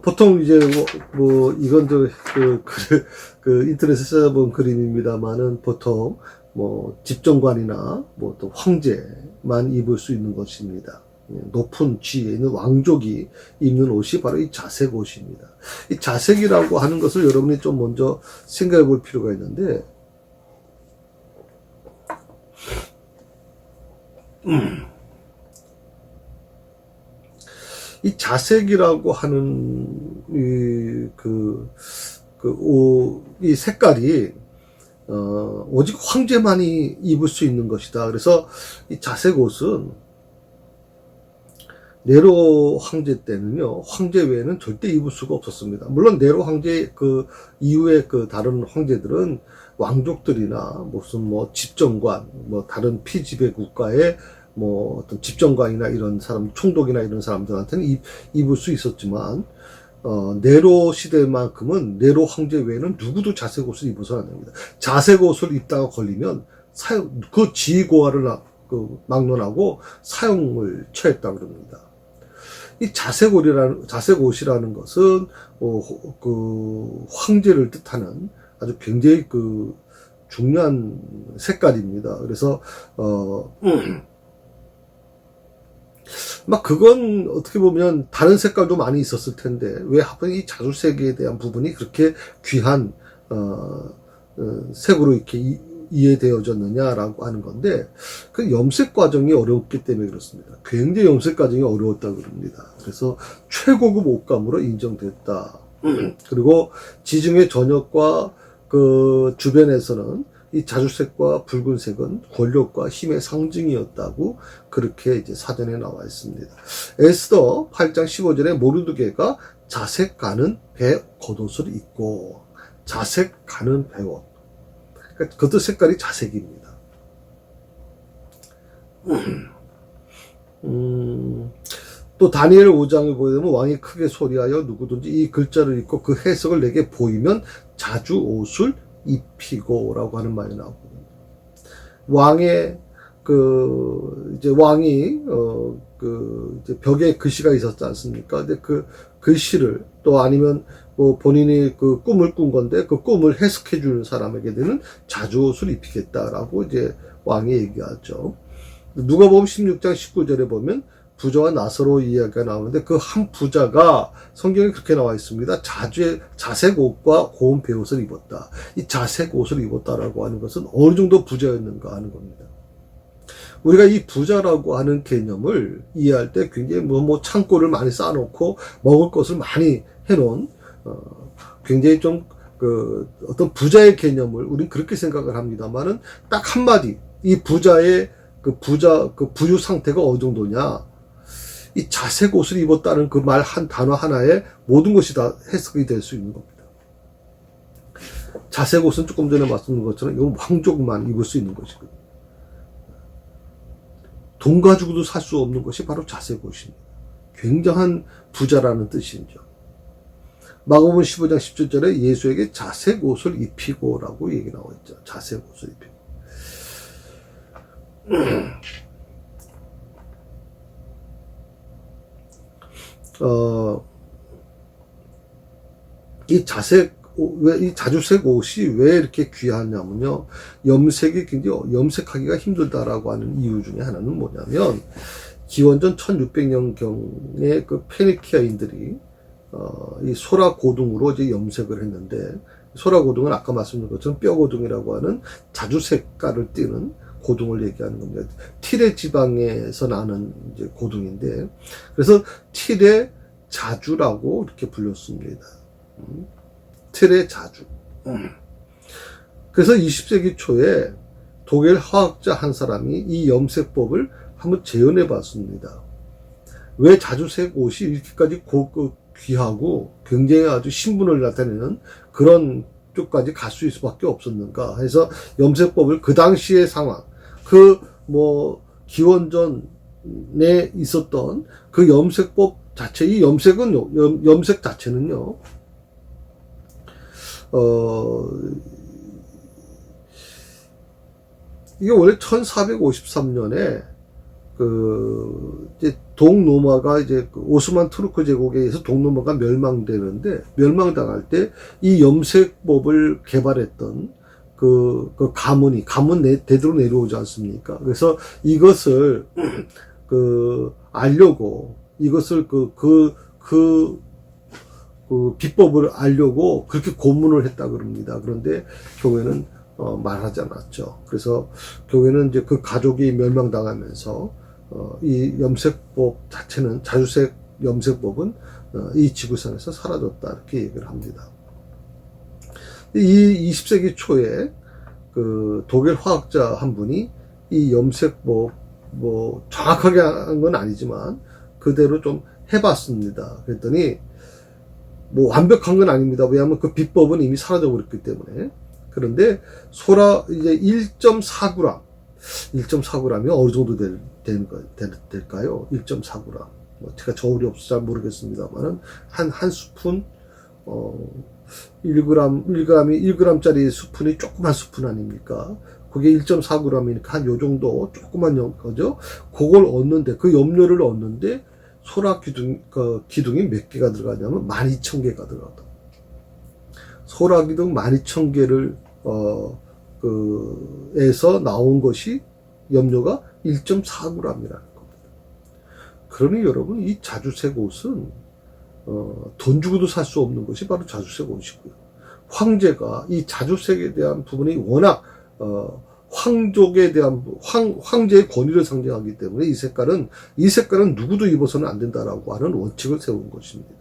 보통 이제 이건 인터넷에 찾아본 그림입니다만은 보통 집정관이나 또 황제만 입을 수 있는 것입니다. 높은 지위에 있는 왕족이 입는 옷이 바로 이 자색 옷입니다. 이 자색이라고 하는 것을 여러분이 좀 먼저 생각해 볼 필요가 있는데, 이 자색이라고 하는 이 색깔이 오직 황제만이 입을 수 있는 것이다. 그래서 이 자색 옷은 네로 황제 때는요, 황제 외에는 절대 입을 수가 없었습니다. 물론 네로 황제 이후에 다른 황제들은 왕족들이나 무슨 집정관, 다른 피지배 국가의 어떤 집정관이나 이런 사람, 총독이나 이런 사람들한테는 입을 수 있었지만, 네로 시대만큼은 네로 황제 외에는 누구도 자색 옷을 입어서는 안 됩니다. 자색 옷을 입다가 걸리면 그 지위고하를 막론하고 사형을 처했다고 그럽니다. 이 자색 옷이라는 것은, 황제를 뜻하는 아주 굉장히 중요한 색깔입니다. 그래서, 그건 어떻게 보면 다른 색깔도 많이 있었을 텐데, 왜 하필 이 자주색에 대한 부분이 그렇게 귀한, 색으로 이렇게 이해되어졌느냐라고 하는 건데, 그 염색 과정이 어려웠기 때문에 그렇습니다. 굉장히 염색 과정이 어려웠다고 그럽니다. 그래서 최고급 옷감으로 인정됐다. 그리고 지중해 전역과 주변에서는 이 자주색과 붉은색은 권력과 힘의 상징이었다고 그렇게 이제 사전에 나와 있습니다. 에스더 8장 15절에 모르드게가 자색 가는 배 겉옷을 입고, 자색 가는 배옷. 그러니까 겉옷 색깔이 자색입니다. 또 다니엘 5장에 보게 되면 왕이 크게 소리하여 누구든지 이 글자를 읽고 그 해석을 내게 보이면 자주 옷을 입히고 라고 하는 말이 나오거든요. 왕의 이제 왕이 이제 벽에 글씨가 있었지 않습니까? 근데 그 글씨를 또 아니면 본인이 꿈을 꾼 건데 그 꿈을 해석해 주는 사람에게는 자주 옷을 입히겠다라고 이제 왕이 얘기하죠. 누가복음 16장 19절에 보면 부자와 나사로 이야기가 나오는데 그 한 부자가 성경에 그렇게 나와 있습니다. 자색 옷과 고운 베옷을 입었다. 이 자색 옷을 입었다라고 하는 것은 어느 정도 부자였는가 하는 겁니다. 우리가 이 부자라고 하는 개념을 이해할 때 굉장히 창고를 많이 쌓아놓고 먹을 것을 많이 해놓은 굉장히 좀 어떤 부자의 개념을 우리는 그렇게 생각을 합니다만은 딱 한마디, 이 부자의 부유 상태가 어느 정도냐, 이 자색 옷을 입었다는 그 말 한 단어 하나에 모든 것이 다 해석이 될 수 있는 겁니다. 자색 옷은 조금 전에 말씀드린 것처럼 이건 왕족만 입을 수 있는 것이거든요. 돈 가지고도 살 수 없는 것이 바로 자색 옷입니다. 굉장한 부자라는 뜻이죠. 마가복음 15장 17절에 예수에게 자색 옷을 입히고 라고 얘기 나와 있죠. 자색 옷을 입히고. 이 자주색 옷이 왜 이렇게 귀하냐면요. 염색하기가 힘들다라고 하는 이유 중에 하나는 뭐냐면, 기원전 1600년경에 페니키아인들이, 이 소라고등으로 이제 염색을 했는데, 소라고등은 아까 말씀드린 것처럼 뼈고등이라고 하는 자주색깔을 띠는 고등을 얘기하는 겁니다. 티레 지방에서 나는 이제 고등인데, 그래서 티레 자주라고 이렇게 불렸습니다. 티레 자주. 그래서 20세기 초에 독일 화학자 한 사람이 이 염색법을 한번 재현해 봤습니다. 왜 자주색 옷이 이렇게까지 귀하고 굉장히 아주 신분을 나타내는 그런 쪽까지 갈 수 있을 수밖에 없었는가 해서 염색법을 그 당시의 상황, 기원전에 있었던 그 염색법 자체, 이 염색 자체는요, 이게 원래 1453년에 이제 동로마가 이제 오스만 투르크 제국에 의해서 동로마가 멸망되는데, 멸망당할 때 이 염색법을 개발했던 가문 대대로 내려오지 않습니까? 그래서 이것을 알려고, 이것을 비법을 알려고 그렇게 고문을 했다 그럽니다. 그런데 교회는 말하지 않았죠. 그래서 교회는 이제 그 가족이 멸망당하면서 이 염색법 자체는, 자주색 염색법은 이 지구상에서 사라졌다, 이렇게 얘기를 합니다. 이 20세기 초에 독일 화학자 한 분이 이 염색법 정확하게 한 건 아니지만 그대로 좀 해봤습니다. 그랬더니 완벽한 건 아닙니다. 왜냐하면 그 비법은 이미 사라져 버렸기 때문에. 그런데 이제 1.4g, 1.4g이 어느 정도 될까요? 1.4g. 제가 저울이 없어서 잘 모르겠습니다만은 한 스푼 1g짜리 스푼이 조그만 스푼 아닙니까? 그게 1.4g이니까 한 요 정도 조그만 거죠. 그걸 얻는데, 그 염료를 얻는데 소라 기둥이 몇 개가 들어가냐면 12,000개가 들어가다. 소라 기둥 12,000개를 에서 나온 것이 염료가 1.4g이라는 겁니다. 그러니 여러분, 이 자주색 옷은 돈 주고도 살 수 없는 것이 바로 자주색 옷이고요. 황제가 이 자주색에 대한 부분이 워낙 황족에 대한 황제의 권위를 상징하기 때문에 이 색깔은 누구도 입어서는 안 된다라고 하는 원칙을 세운 것입니다.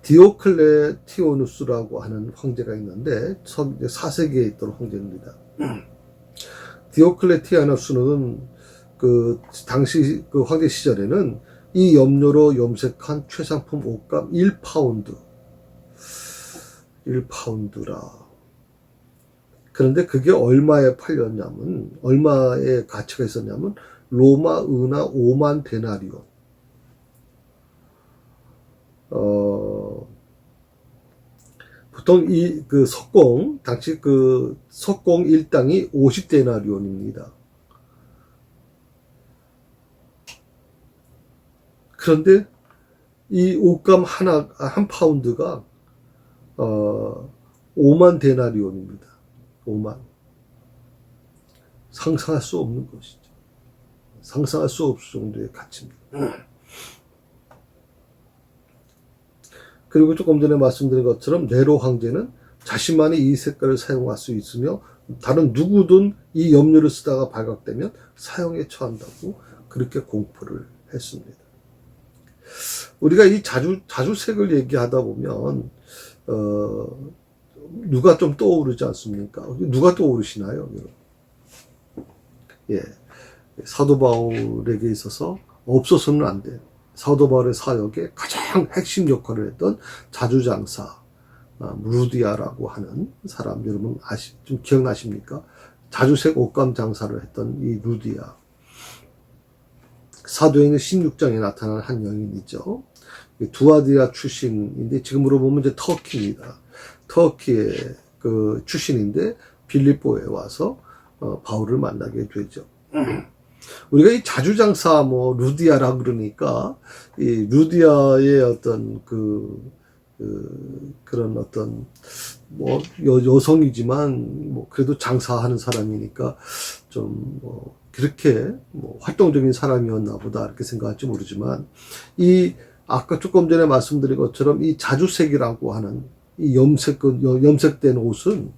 디오클레티오누스라고 하는 황제가 있는데 4세기에 있던 황제입니다. 디오클레티아누스는 당시 황제 시절에는 이 염료로 염색한 최상품 옷값 1파운드라. 그런데 그게 얼마에 팔렸냐면, 얼마의 가치가 있었냐면 로마 은하 5만 데나리온. 보통 당시 석공 1당이 50데나리온입니다. 그런데 이 옷감 한 파운드가 5만 데나리온입니다. 5만. 상상할 수 없는 것이죠. 상상할 수 없을 정도의 가치입니다. 그리고 조금 전에 말씀드린 것처럼 네로 황제는 자신만이 이 색깔을 사용할 수 있으며 다른 누구든 이 염료를 쓰다가 발각되면 사형에 처한다고 그렇게 공포를 했습니다. 우리가 이 자주색을 얘기하다 보면 누가 좀 떠오르지 않습니까? 누가 떠오르시나요? 예, 사도 바울에게 있어서 없어서는 안 돼요. 사도 바울의 사역에 가장 핵심 역할을 했던 자주장사 루디아라고 하는 사람, 여러분 좀 기억나십니까? 자주색 옷감 장사를 했던 이 루디아. 사도행전 16장에 나타난 한 여인이죠. 두아디아 출신인데, 지금으로 보면 이제 터키입니다. 터키의 출신인데 빌립보에 와서 바울을 만나게 되죠. 우리가 이 자주장사 루디아라 그러니까 이 루디아의 어떤 그런 어떤 여성이지만 그래도 장사하는 사람이니까 좀 그렇게 활동적인 사람이었나 보다 이렇게 생각할지 모르지만, 이 아까 조금 전에 말씀드린 것처럼 이 자주색이라고 하는 이 염색된 옷은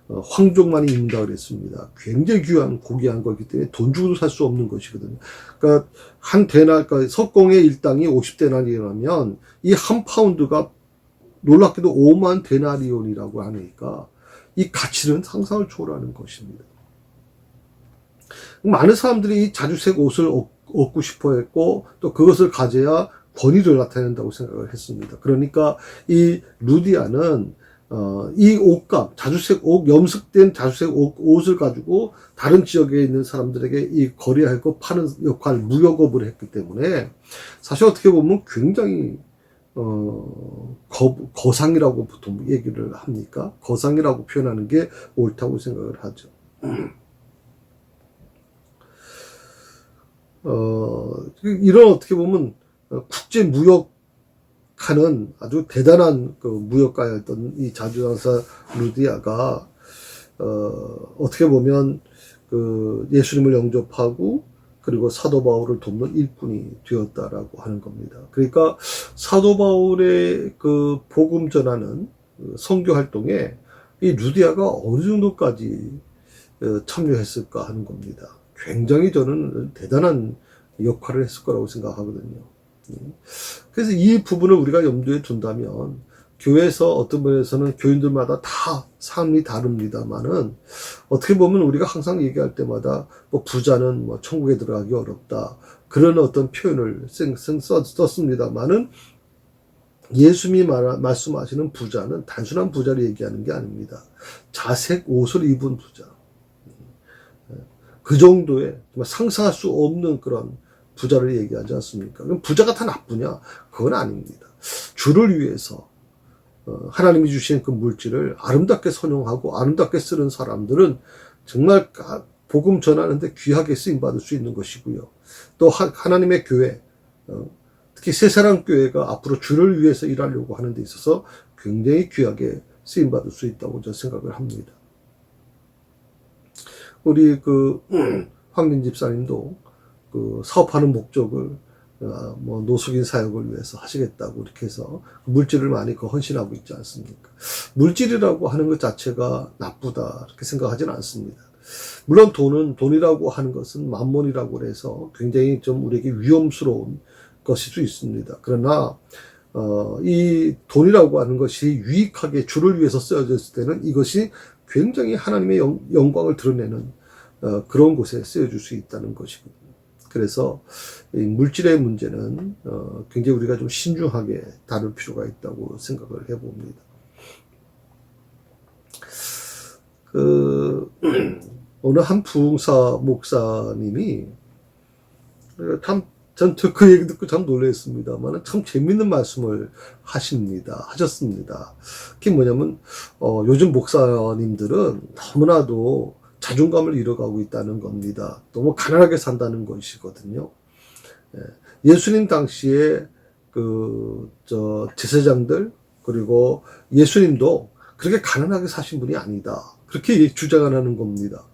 황족만이 입는다 그랬습니다. 굉장히 귀한 고귀한 거기 때문에 돈 주고도 살 수 없는 것이거든요. 그러니까 그러니까 석공의 일당이 50데나리온이라면 이 한 파운드가 놀랍게도 5만 데나리온이라고 하니까 이 가치는 상상을 초월하는 것입니다. 많은 사람들이 이 자주색 옷을 얻고 싶어 했고, 또 그것을 가져야 권위를 나타낸다고 생각을 했습니다. 그러니까 이 루디아는 이 옷감, 염색된 자주색 옷을 가지고 다른 지역에 있는 사람들에게 이 거래하고 파는 역할, 무역업을 했기 때문에 사실 어떻게 보면 굉장히 거상이라고 보통 얘기를 합니까? 거상이라고 표현하는 게 옳다고 생각을 하죠. 이런 어떻게 보면 국제 무역하는 아주 대단한 그 무역가였던 이 자주장사 루디아가 어떻게 보면 그 예수님을 영접하고 그리고 사도 바울을 돕는 일꾼이 되었다라고 하는 겁니다. 그러니까 사도 바울의 그 복음 전하는 선교 활동에 이 루디아가 어느 정도까지 참여했을까 하는 겁니다. 굉장히 저는 대단한 역할을 했을 거라고 생각하거든요. 그래서 이 부분을 우리가 염두에 둔다면 교회에서 어떤 면에서는 교인들마다 다 삶이 다릅니다만은 어떻게 보면 우리가 항상 얘기할 때마다 뭐 부자는 뭐 천국에 들어가기 어렵다 그런 어떤 표현을 썼습니다만은 예수님이 말씀하시는 부자는 단순한 부자를 얘기하는 게 아닙니다. 자색 옷을 입은 부자. 그 정도의 상상할 수 없는 그런 부자를 얘기하지 않습니까? 그럼 부자가 다 나쁘냐? 그건 아닙니다. 주를 위해서 하나님이 주신 그 물질을 아름답게 선용하고 아름답게 쓰는 사람들은 정말 복음 전하는데 귀하게 쓰임받을 수 있는 것이고요. 또 하나님의 교회, 특히 새사랑교회가 앞으로 주를 위해서 일하려고 하는 데 있어서 굉장히 귀하게 쓰임받을 수 있다고 저는 생각을 합니다. 우리 황민 집사님도 그 사업하는 목적을 뭐 노숙인 사역을 위해서 하시겠다고 이렇게 해서 물질을 많이 헌신하고 있지 않습니까? 물질이라고 하는 것 자체가 나쁘다 이렇게 생각하지는 않습니다. 물론 돈이라고 하는 것은 만몬이라고 해서 굉장히 좀 우리에게 위험스러운 것일 수 있습니다. 그러나 이 돈이라고 하는 것이 유익하게 주를 위해서 쓰여졌을 때는 이것이 굉장히 하나님의 영광을 드러내는 그런 곳에 쓰여질 수 있다는 것이거든요. 그래서 이 물질의 문제는 굉장히 우리가 좀 신중하게 다룰 필요가 있다고 생각을 해봅니다. 어느 한 부흥사 목사님이 전 그 얘기 듣고 참 놀랐습니다만 참 재밌는 말씀을 하셨습니다. 그게 뭐냐면 요즘 목사님들은 너무나도 자존감을 잃어가고 있다는 겁니다. 너무 가난하게 산다는 것이거든요. 예수님 당시에 제사장들 그리고 예수님도 그렇게 가난하게 사신 분이 아니다. 그렇게 주장하는 겁니다.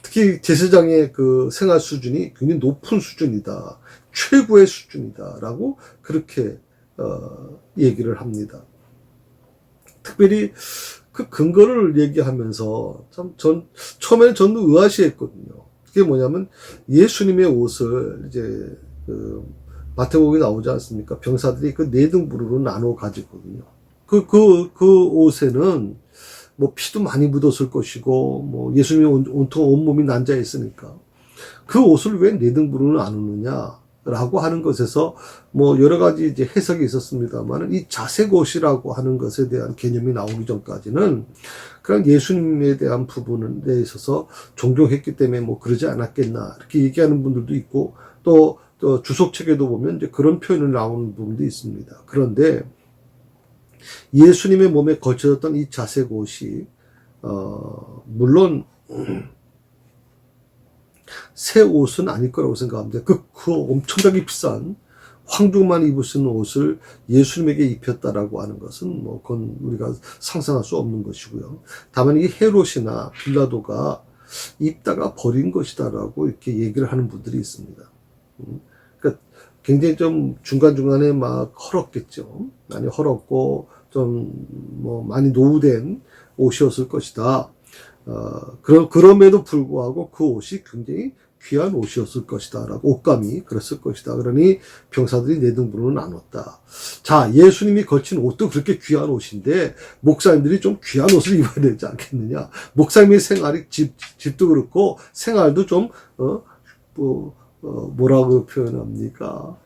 특히 제사장의 그 생활 수준이 굉장히 높은 수준이다. 최고의 수준이다라고 그렇게 얘기를 합니다. 특별히 그 근거를 얘기하면서 처음에는 저는 의아시했거든요. 그게 뭐냐면 예수님의 옷을 이제 마태복음에 나오지 않습니까? 병사들이 그 네 등분으로 나눠 가지거든요. 그 옷에는 뭐 피도 많이 묻었을 것이고 뭐 예수님이 온통 온몸이 난자 있으니까 그 옷을 왜 네 등분으로 나누느냐라고 하는 것에서 뭐 여러 가지 이제 해석이 있었습니다만 이 자색 옷이라고 하는 것에 대한 개념이 나오기 전까지는 그냥 예수님에 대한 부분에 있어서 존경했기 때문에 뭐 그러지 않았겠나 이렇게 얘기하는 분들도 있고 또 주석책에도 보면 이제 그런 표현을 나오는 부분도 있습니다. 그런데 예수님의 몸에 걸쳐졌던 이 자색 옷이 물론 새 옷은 아닐 거라고 생각합니다. 그 엄청나게 비싼 황중만 입을 수 있는 옷을 예수님에게 입혔다라고 하는 것은 뭐 그건 우리가 상상할 수 없는 것이고요. 다만 이 헤롯이나 빌라도가 입다가 버린 것이다라고 이렇게 얘기를 하는 분들이 있습니다. 그러니까 굉장히 좀 중간중간에 막 헐었겠죠. 많이 헐었고 좀 뭐 많이 노후된 옷이었을 것이다. 그럼에도 불구하고 그 옷이 굉장히 귀한 옷이었을 것이다. 라고 옷감이 그랬을 것이다. 그러니 병사들이 네 등분으로 나눴다. 자, 예수님이 걸친 옷도 그렇게 귀한 옷인데 목사님들이 좀 귀한 옷을 입어야 되지 않겠느냐. 목사님의 생활이 집도 그렇고 생활도 좀 뭐라고 표현합니까?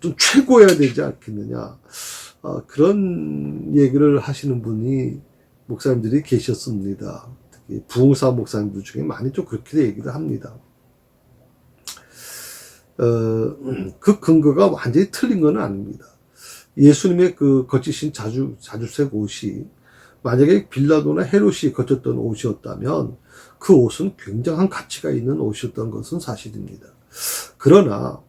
좀 최고해야 되지 않겠느냐. 그런 얘기를 하시는 분이 목사님들이 계셨습니다. 특히 부흥사 목사님들 중에 많이 좀 그렇게 얘기를 합니다. 그 근거가 완전히 틀린 건 아닙니다. 예수님의 그 거치신 자주색 옷이 만약에 빌라도나 헤롯이 거쳤던 옷이었다면 그 옷은 굉장한 가치가 있는 옷이었던 것은 사실입니다. 그러나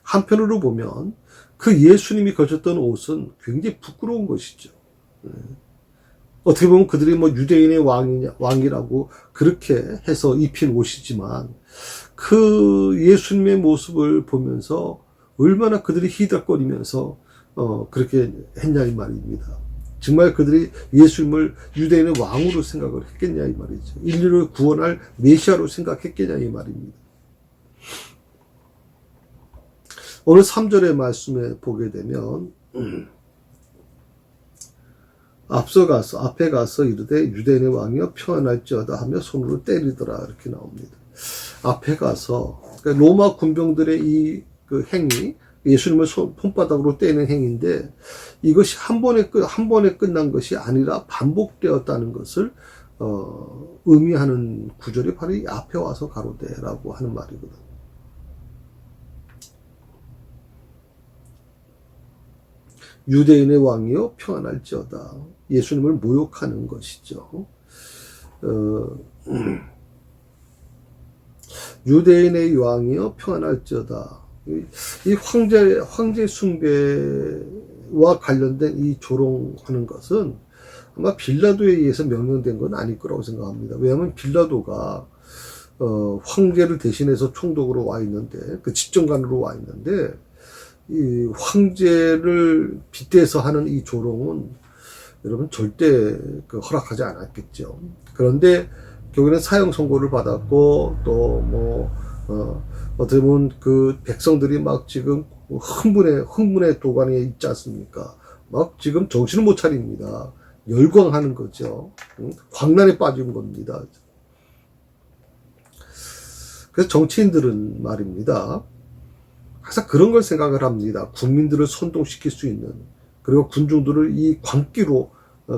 한편으로 보면 그 예수님이 거쳤던 옷은 굉장히 부끄러운 것이죠. 어떻게 보면 그들이 뭐 유대인의 왕이라고 그렇게 해서 입힌 옷이지만 그 예수님의 모습을 보면서 얼마나 그들이 희덕거리면서 그렇게 했냐 이 말입니다. 정말 그들이 예수님을 유대인의 왕으로 생각을 했겠냐 이 말이죠. 인류를 구원할 메시아로 생각했겠냐 이 말입니다. 오늘 3절의 말씀에 보게 되면 앞에 가서 이르되 유대인의 왕이여 평안할지어다 하며 손으로 때리더라 이렇게 나옵니다. 앞에 가서 그러니까 로마 군병들의 이 그 행위 예수님을 손바닥으로 때리는 행위인데 이것이 한 번에 끝난 것이 아니라 반복되었다는 것을 의미하는 구절이 바로 이 앞에 와서 가로되라고 하는 말이거든요. 유대인의 왕이요 평안할지어다. 예수님을 모욕하는 것이죠. 유대인의 왕이요 평안할지어다. 이 황제 숭배와 관련된 이 조롱하는 것은 아마 빌라도에 의해서 명령된 건 아닐 거라고 생각합니다. 왜냐하면 빌라도가 황제를 대신해서 총독으로 와 있는데 그 집정관으로 와 있는데 이 황제를 빗대서 하는 이 조롱은 여러분 절대 허락하지 않았겠죠. 그런데 결국에는 사형 선고를 받았고 또 어떻게 보면 그 백성들이 막 지금 흥분의 도가니에 있지 않습니까? 막 지금 정신을 못 차립니다. 열광하는 거죠. 광란에 빠진 겁니다. 그래서 정치인들은 말입니다. 항상 그런 걸 생각을 합니다. 국민들을 선동시킬 수 있는 그리고 군중들을 이 광기로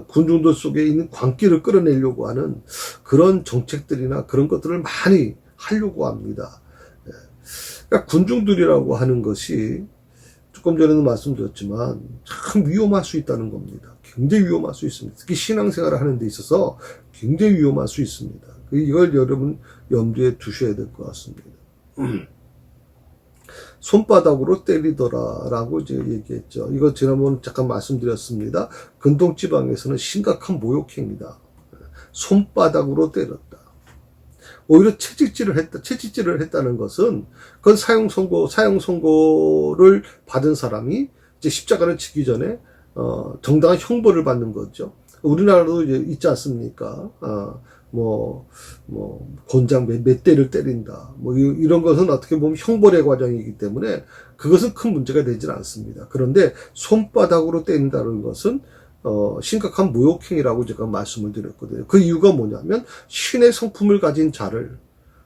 군중들 속에 있는 광기를 끌어내려고 하는 그런 정책들이나 그런 것들을 많이 하려고 합니다. 그러니까 군중들이라고 하는 것이 조금 전에도 말씀드렸지만 참 위험할 수 있다는 겁니다. 굉장히 위험할 수 있습니다. 특히 신앙생활을 하는 데 있어서 굉장히 위험할 수 있습니다. 이걸 여러분 염두에 두셔야 될 것 같습니다. 손바닥으로 때리더라라고 이제 얘기했죠. 이거 지난번 잠깐 말씀드렸습니다. 근동지방에서는 심각한 모욕행위다. 손바닥으로 때렸다. 오히려 채찍질을 했다는 것은 그건 사형 선고를 받은 사람이 이제 십자가를 치기 전에 정당한 형벌을 받는 거죠. 우리나라도 이제 있지 않습니까? 곤장 몇 대를 때린다. 이런 것은 어떻게 보면 형벌의 과정이기 때문에 그것은 큰 문제가 되질 않습니다. 그런데 손바닥으로 때린다는 것은 심각한 모욕행위라고 제가 말씀을 드렸거든요. 그 이유가 뭐냐면 신의 성품을 가진 자를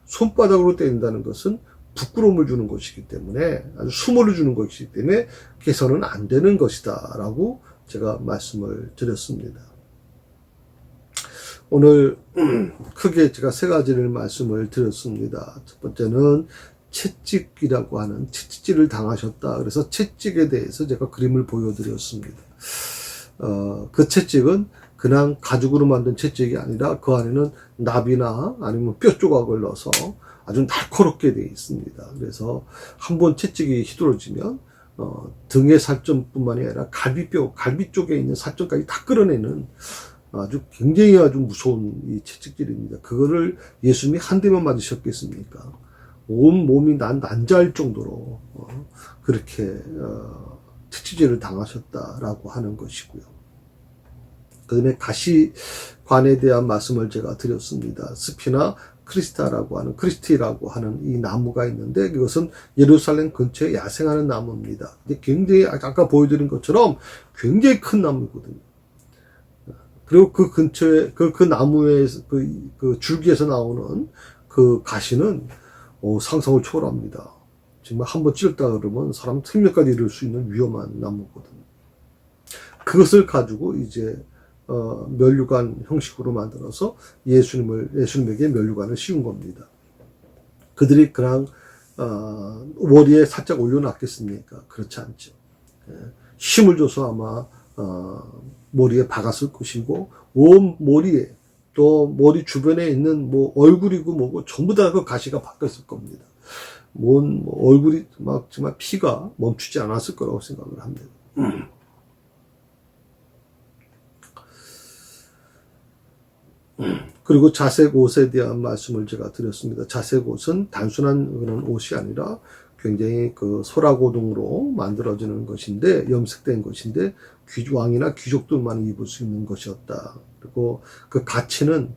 손바닥으로 때린다는 것은 부끄러움을 주는 것이기 때문에 아주 수모를 주는 것이기 때문에 개선은 안 되는 것이다 라고 제가 말씀을 드렸습니다. 오늘 크게 제가 세 가지를 말씀을 드렸습니다. 첫 번째는 채찍이라고 하는 채찍질을 당하셨다. 그래서 채찍에 대해서 제가 그림을 보여드렸습니다. 그 채찍은 그냥 가죽으로 만든 채찍이 아니라 그 안에는 납이나 아니면 뼈 조각을 넣어서 아주 날카롭게 되어 있습니다. 그래서 한번 채찍이 휘둘러지면 등의 살점뿐만이 아니라 갈비 쪽에 있는 살점까지 다 끌어내는 굉장히 아주 무서운 이 채찍질입니다. 그거를 예수님이 한 대만 맞으셨겠습니까? 온 몸이 난자할 정도로 그렇게 채찍질을 당하셨다라고 하는 것이고요. 그 다음에 가시관에 대한 말씀을 제가 드렸습니다. 스피나 크리스티라고 하는 이 나무가 있는데 이것은 예루살렘 근처에 야생하는 나무입니다. 굉장히 아까 보여드린 것처럼 굉장히 큰 나무거든요. 그리고 그 근처에 그 나무의 그 줄기에서 나오는 그 가시는 상상을 초월합니다. 정말 한번 찔렀다 그러면 사람 생명까지 이룰 수 있는 위험한 나무거든요. 그것을 가지고 이제 면류관 형식으로 만들어서 예수님에게 면류관을 씌운 겁니다. 그들이 그냥 머리에 살짝 올려놨겠습니까? 그렇지 않죠. 힘을 줘서 아마 머리에 박았을 것이고, 온 머리에 또 머리 주변에 있는 뭐 얼굴이고 뭐고 전부 다 그 가시가 바뀌었을 겁니다. 뭐 얼굴이 막 정말 피가 멈추지 않았을 거라고 생각을 합니다. 그리고 자색 옷에 대한 말씀을 제가 드렸습니다. 자색 옷은 단순한 그런 옷이 아니라 굉장히 그 소라고등으로 만들어지는 것인데, 염색된 것인데, 왕이나 귀족들만 입을 수 있는 것이었다. 그리고 그 가치는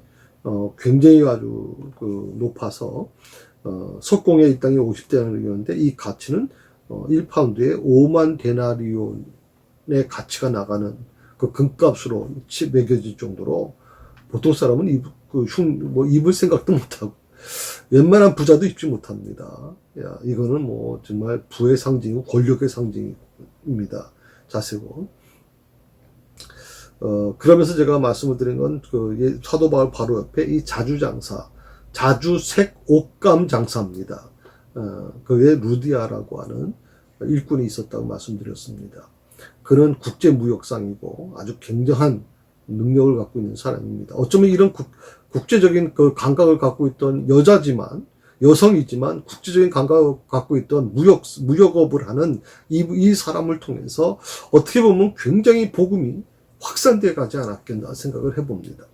굉장히 아주 그 높아서 석공의 이 땅이 50데나리온인데 이 가치는 1파운드에 5만 데나리온의 가치가 나가는 그 금값으로 매겨질 정도로, 보통 사람은 입을 생각도 못하고 웬만한 부자도 입지 못합니다. 야, 이거는 뭐 정말 부의 상징이고 권력의 상징입니다. 자세고. 그러면서 제가 말씀을 드린 건 사도 바울 바로 옆에 이 자주장사, 자주색 옷감 장사입니다. 그에 루디아라고 하는 일꾼이 있었다고 말씀드렸습니다. 그는 국제무역상이고 아주 굉장한 능력을 갖고 있는 사람입니다. 어쩌면 이런 국제적인 그 감각을 갖고 있던 여성이지만 국제적인 감각을 갖고 있던 무역업을 하는 이 사람을 통해서 어떻게 보면 굉장히 복음이 확산되어 가지 않았겠나 생각을 해봅니다.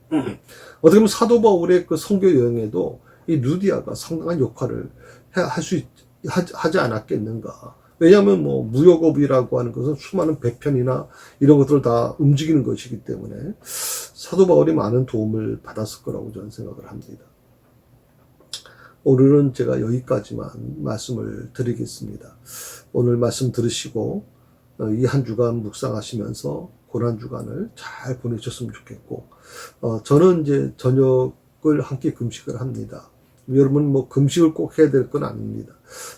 어떻게 보면 사도 바울의 그 선교 여행에도 이 루디아가 상당한 역할을 하지 않았겠는가. 왜냐하면 뭐 무역업이라고 하는 것은 수많은 배편이나 이런 것들을 다 움직이는 것이기 때문에 사도 바울이 많은 도움을 받았을 거라고 저는 생각을 합니다. 오늘은 제가 여기까지만 말씀을 드리겠습니다. 오늘 말씀 들으시고 이 한 주간 묵상하시면서 고난주간을 잘 보내셨으면 좋겠고, 저는 이제 저녁을 함께 금식을 합니다. 여러분 뭐 금식을 꼭 해야 될 건 아닙니다.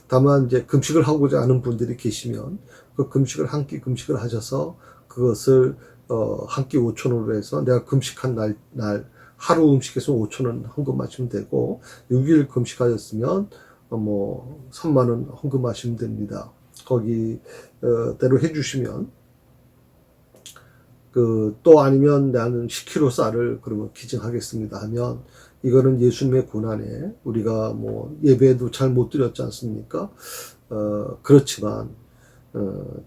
다만 이제 금식을 하고자 하는 분들이 계시면 그 금식을 한 끼 금식을 하셔서 그것을 한 끼 5,000원으로 해서 내가 금식한 날 하루 음식에서 5,000원 헌금하시면 되고, 6일 금식하셨으면 뭐 3만 원 헌금하시면 됩니다. 거기 대로 해주시면 또 아니면 나는 10kg 쌀을 그러면 기증하겠습니다 하면, 이거는 예수님의 고난에 우리가 뭐 예배도 잘 못 드렸지 않습니까? 그렇지만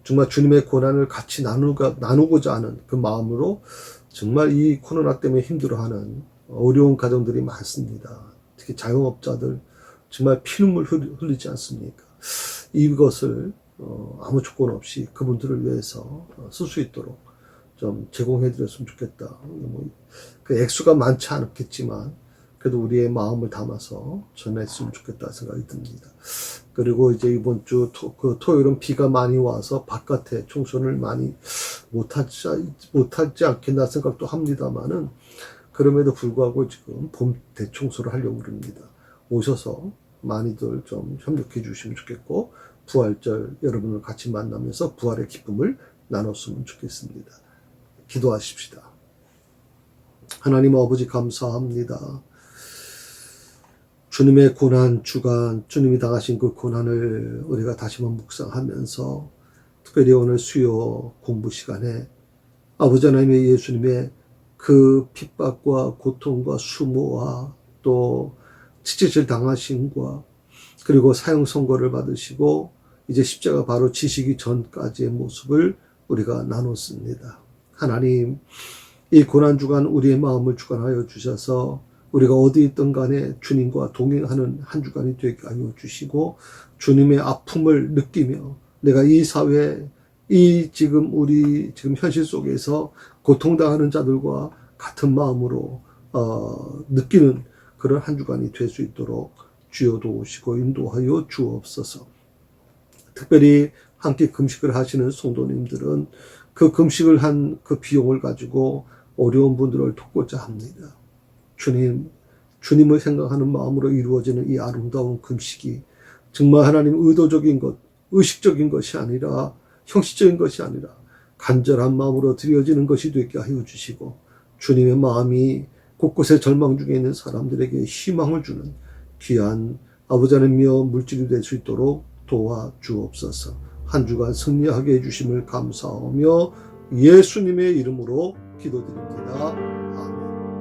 정말 주님의 고난을 같이 나누고자 하는 그 마음으로 정말 이 코로나 때문에 힘들어하는 어려운 가정들이 많습니다. 특히 자영업자들 정말 피눈물 흘리지 않습니까? 이것을 아무 조건 없이 그분들을 위해서 쓸 수 있도록 좀 제공해 드렸으면 좋겠다. 그 액수가 많지 않겠지만 그래도 우리의 마음을 담아서 전했으면 좋겠다 생각이 듭니다. 그리고 이제 이번 주 토요일은 비가 많이 와서 바깥에 청소를 많이 못하지 않겠나 생각도 합니다만은, 그럼에도 불구하고 지금 봄 대청소를 하려고 합니다. 오셔서 많이들 좀 협력해 주시면 좋겠고, 부활절 여러분을 같이 만나면서 부활의 기쁨을 나눴으면 좋겠습니다. 기도하십시다. 하나님 아버지 감사합니다. 주님의 고난 주간, 주님이 당하신 그 고난을 우리가 다시 한번 묵상하면서, 특별히 오늘 수요 공부 시간에 아버지 하나님의 예수님의 그 핍박과 고통과 수모와 또 치질을 당하심과 그리고 사형 선고를 받으시고 이제 십자가 바로 지시기 전까지의 모습을 우리가 나눴습니다. 하나님, 이 고난주간 우리의 마음을 주관하여 주셔서 우리가 어디 있든 간에 주님과 동행하는 한 주간이 되게 하여 주시고, 주님의 아픔을 느끼며 내가 이 사회, 우리 현실 속에서 고통당하는 자들과 같은 마음으로 느끼는 그런 한 주간이 될 수 있도록 주여 도우시고 인도하여 주옵소서. 특별히 함께 금식을 하시는 성도님들은 그 금식을 한 그 비용을 가지고 어려운 분들을 돕고자 합니다. 주님을 생각하는 마음으로 이루어지는 이 아름다운 금식이 정말 하나님 의도적인 것, 의식적인 것이 아니라 형식적인 것이 아니라 간절한 마음으로 드려지는 것이 되게 하여 주시고, 주님의 마음이 곳곳에 절망 중에 있는 사람들에게 희망을 주는 귀한 아버지 하나님이여 물질이 될 수 있도록 도와주옵소서. 한 주간 승리하게 해주심을 감사하며 예수님의 이름으로 기도드립니다. 아멘.